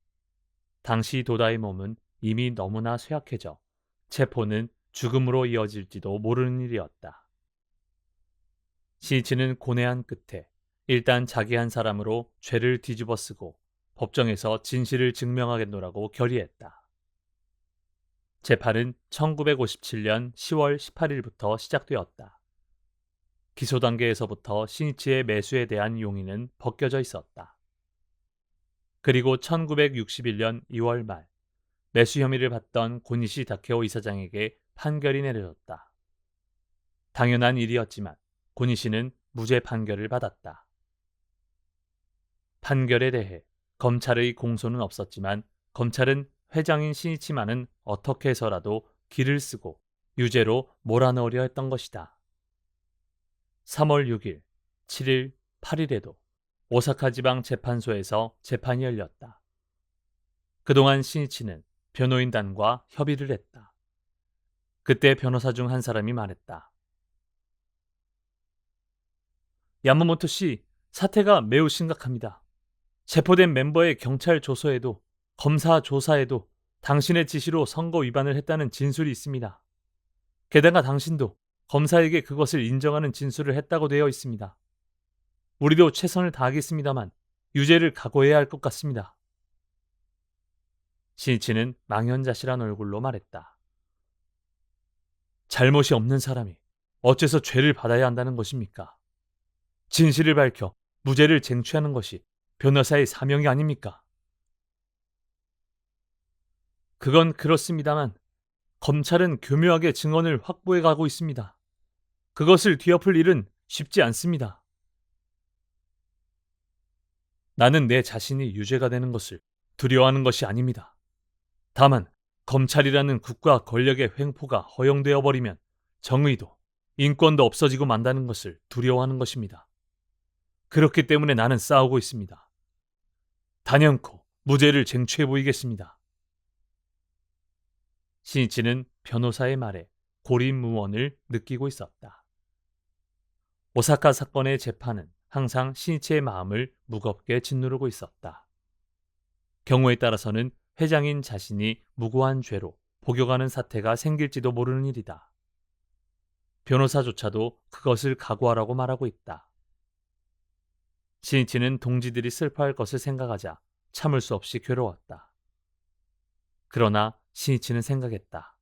당시 도다의 몸은 이미 너무나 쇠약해져 체포는 죽음으로 이어질지도 모르는 일이었다. 신이치는 고뇌한 끝에 일단 자기 한 사람으로 죄를 뒤집어 쓰고 법정에서 진실을 증명하겠노라고 결의했다. 재판은 1957년 10월 18일부터 시작되었다. 기소 단계에서부터 신이치의 매수에 대한 용의는 벗겨져 있었다. 그리고 1961년 2월 말 매수 혐의를 받던 고니시 다케오 이사장에게 판결이 내려졌다. 당연한 일이었지만 고니시는 무죄 판결을 받았다. 판결에 대해 검찰의 공소는 없었지만 검찰은 회장인 신이치만은 어떻게 해서라도 길을 쓰고 유죄로 몰아넣으려 했던 것이다. 3월 6일, 7일, 8일에도 오사카 지방 재판소에서 재판이 열렸다. 그동안 신이치는 변호인단과 협의를 했다. 그때 변호사 중 한 사람이 말했다. 야마모토 씨, 사태가 매우 심각합니다. 체포된 멤버의 경찰 조서에도 검사 조사에도 당신의 지시로 선거 위반을 했다는 진술이 있습니다. 게다가 당신도 검사에게 그것을 인정하는 진술을 했다고 되어 있습니다. 우리도 최선을 다하겠습니다만 유죄를 각오해야 할 것 같습니다. 신이치는 망연자실한 얼굴로 말했다. 잘못이 없는 사람이 어째서 죄를 받아야 한다는 것입니까? 진실을 밝혀 무죄를 쟁취하는 것이 변호사의 사명이 아닙니까? 그건 그렇습니다만 검찰은 교묘하게 증언을 확보해 가고 있습니다. 그것을 뒤엎을 일은 쉽지 않습니다. 나는 내 자신이 유죄가 되는 것을 두려워하는 것이 아닙니다. 다만 검찰이라는 국가 권력의 횡포가 허용되어 버리면 정의도 인권도 없어지고 만다는 것을 두려워하는 것입니다. 그렇기 때문에 나는 싸우고 있습니다. 단연코 무죄를 쟁취해 보이겠습니다. 신이치는 변호사의 말에 고립무원을 느끼고 있었다. 오사카 사건의 재판은 항상 신이치의 마음을 무겁게 짓누르고 있었다. 경우에 따라서는 회장인 자신이 무고한 죄로 복역하는 사태가 생길지도 모르는 일이다. 변호사조차도 그것을 각오하라고 말하고 있다. 신이치는 동지들이 슬퍼할 것을 생각하자 참을 수 없이 괴로웠다. 그러나 신이치는 생각했다.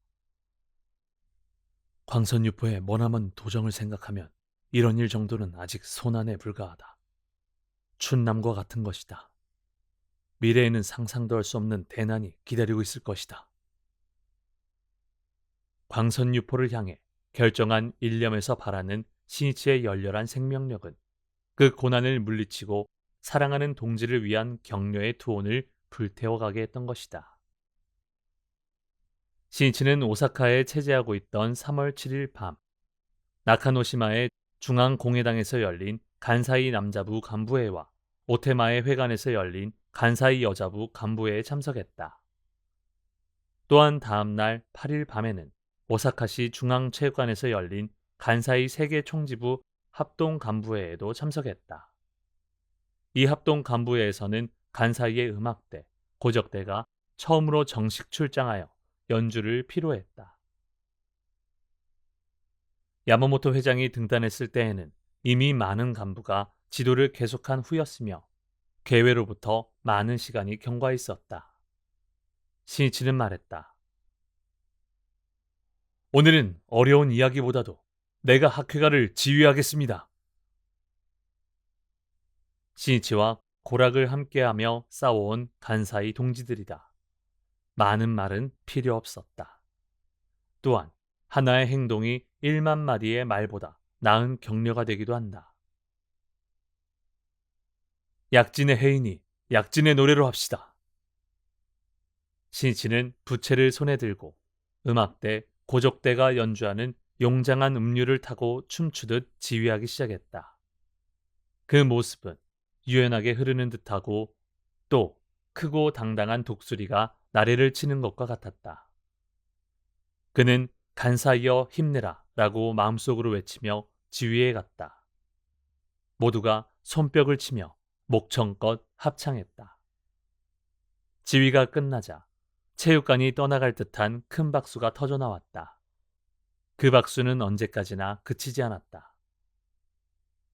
광선유포의 머나먼 도정을 생각하면 이런 일 정도는 아직 손안에 불과하다. 춘남과 같은 것이다. 미래에는 상상도 할 수 없는 대난이 기다리고 있을 것이다. 광선유포를 향해 결정한 일념에서 바라는 신이치의 열렬한 생명력은 그 고난을 물리치고 사랑하는 동지를 위한 격려의 투혼을 불태워가게 했던 것이다. 신이치는 오사카에 체제하고 있던 3월 7일 밤, 나카노시마의 중앙공회당에서 열린 간사이 남자부 간부회와 오테마의 회관에서 열린 간사이 여자부 간부회에 참석했다. 또한 다음 날 8일 밤에는 오사카시 중앙체육관에서 열린 간사이 세계 총지부 합동 간부회에도 참석했다. 이 합동 간부회에서는 간사이의 음악대, 고적대가 처음으로 정식 출장하여 연주를 피로했다. 야마모토 회장이 등단했을 때에는 이미 많은 간부가 지도를 계속한 후였으며 개회로부터 많은 시간이 경과 있었다. 신이치는 말했다. 오늘은 어려운 이야기보다도 내가 학회가를 지휘하겠습니다. 신이치와 고락을 함께하며 싸워온 간사이 동지들이다. 많은 말은 필요 없었다. 또한 하나의 행동이 1만 마디의 말보다 나은 격려가 되기도 한다. 약진의 해이니 약진의 노래로 합시다. 신이치는 부채를 손에 들고 음악대, 고적대가 연주하는 용장한 음류를 타고 춤추듯 지휘하기 시작했다. 그 모습은 유연하게 흐르는 듯하고 또 크고 당당한 독수리가 나래를 치는 것과 같았다. 그는 간사이여 힘내라 라고 마음속으로 외치며 지휘에 갔다. 모두가 손뼉을 치며 목청껏 합창했다. 지휘가 끝나자 체육관이 떠나갈 듯한 큰 박수가 터져 나왔다. 그 박수는 언제까지나 그치지 않았다.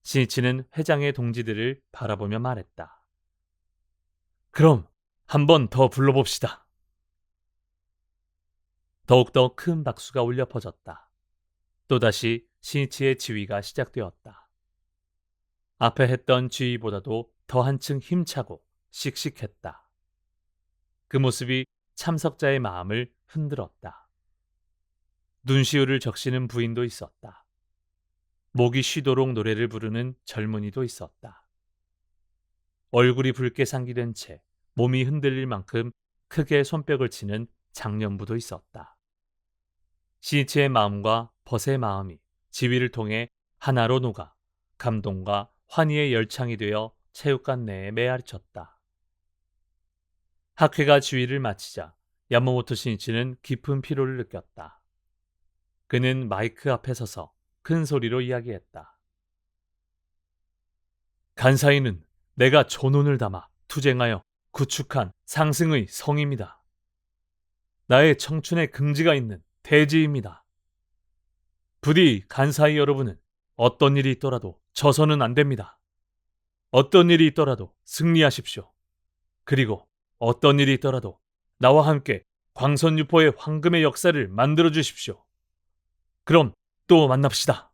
신이치는 회장의 동지들을 바라보며 말했다. 그럼 한 번 더 불러봅시다. 더욱더 큰 박수가 울려 퍼졌다. 또다시 신이치의 지휘가 시작되었다. 앞에 했던 지휘보다도 더 한층 힘차고 씩씩했다. 그 모습이 참석자의 마음을 흔들었다. 눈시울을 적시는 부인도 있었다. 목이 쉬도록 노래를 부르는 젊은이도 있었다. 얼굴이 붉게 상기된 채 몸이 흔들릴 만큼 크게 손뼉을 치는 장년부도 있었다. 시니치의 마음과 벗의 마음이 지휘를 통해 하나로 녹아 감동과 환희의 열창이 되어 체육관 내에 메아리쳤다. 학회가 지휘를 마치자 야마모토 신이치는 깊은 피로를 느꼈다. 그는 마이크 앞에 서서 큰 소리로 이야기했다. 간사이는 내가 존혼을 담아 투쟁하여 구축한 상승의 성입니다. 나의 청춘의 긍지가 있는 대지입니다. 부디 간사이 여러분은 어떤 일이 있더라도 져서는 안 됩니다. 어떤 일이 있더라도 승리하십시오. 그리고 어떤 일이 있더라도 나와 함께 광선유포의 황금의 역사를 만들어 주십시오. 그럼 또 만납시다.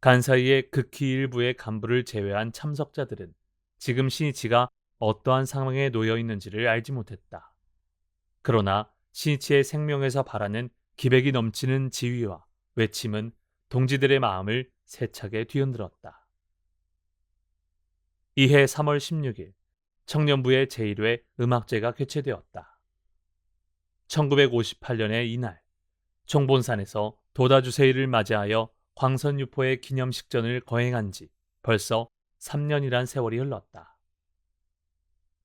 간사이의 극히 일부의 간부를 제외한 참석자들은 지금 신이치가 어떠한 상황에 놓여 있는지를 알지 못했다. 그러나 신이치의 생명에서 바라는 기백이 넘치는 지휘와 외침은 동지들의 마음을 세차게 뒤흔들었다. 이해 3월 16일 청년부의 제1회 음악제가 개최되었다. 1958년의 이날 총본산에서 도다주세일을 맞이하여 광선유포의 기념식전을 거행한 지 벌써 3년이란 세월이 흘렀다.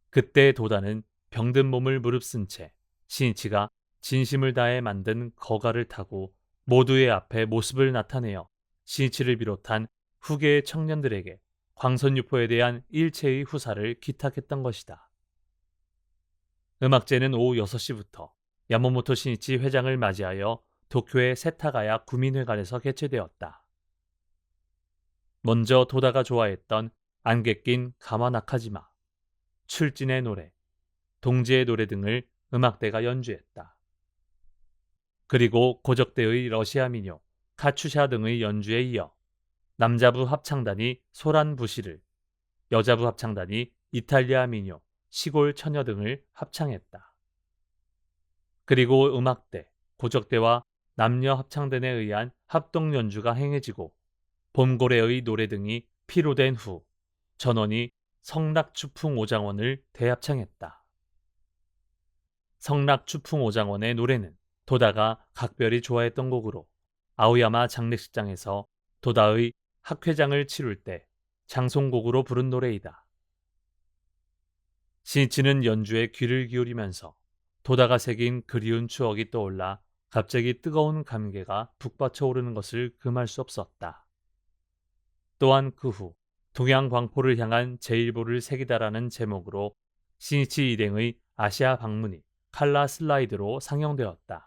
그때 도다는 병든 몸을 무릅쓴 채 신이치가 진심을 다해 만든 거가를 타고 모두의 앞에 모습을 나타내어 신이치를 비롯한 후계의 청년들에게 광선유포에 대한 일체의 후사를 기탁했던 것이다. 음악제는 오후 6시부터 야마모토 신이치 회장을 맞이하여 도쿄의 세타가야 구민회관에서 개최되었다. 먼저 도다가 좋아했던 안개 낀 가마나카지마, 출진의 노래, 동지의 노래 등을 음악대가 연주했다. 그리고 고적대의 러시아 민요, 카추샤 등의 연주에 이어 남자부 합창단이 소란부시를, 여자부 합창단이 이탈리아 민요, 시골 처녀 등을 합창했다. 그리고 음악대, 고적대와 남녀 합창단에 의한 합동 연주가 행해지고 봄고래의 노래 등이 피로된 후 전원이 성락추풍오장원을 대합창했다. 성락추풍오장원의 노래는 도다가 각별히 좋아했던 곡으로 아오야마 장례식장에서 도다의 학회장을 치룰 때 장송곡으로 부른 노래이다. 신이치는 연주에 귀를 기울이면서 도다가 새긴 그리운 추억이 떠올라 갑자기 뜨거운 감개가 북받쳐 오르는 것을 금할 수 없었다. 또한 그 후 동양광포를 향한 제1보를 새기다라는 제목으로 신이치 일행의 아시아 방문이 칼라 슬라이드로 상영되었다.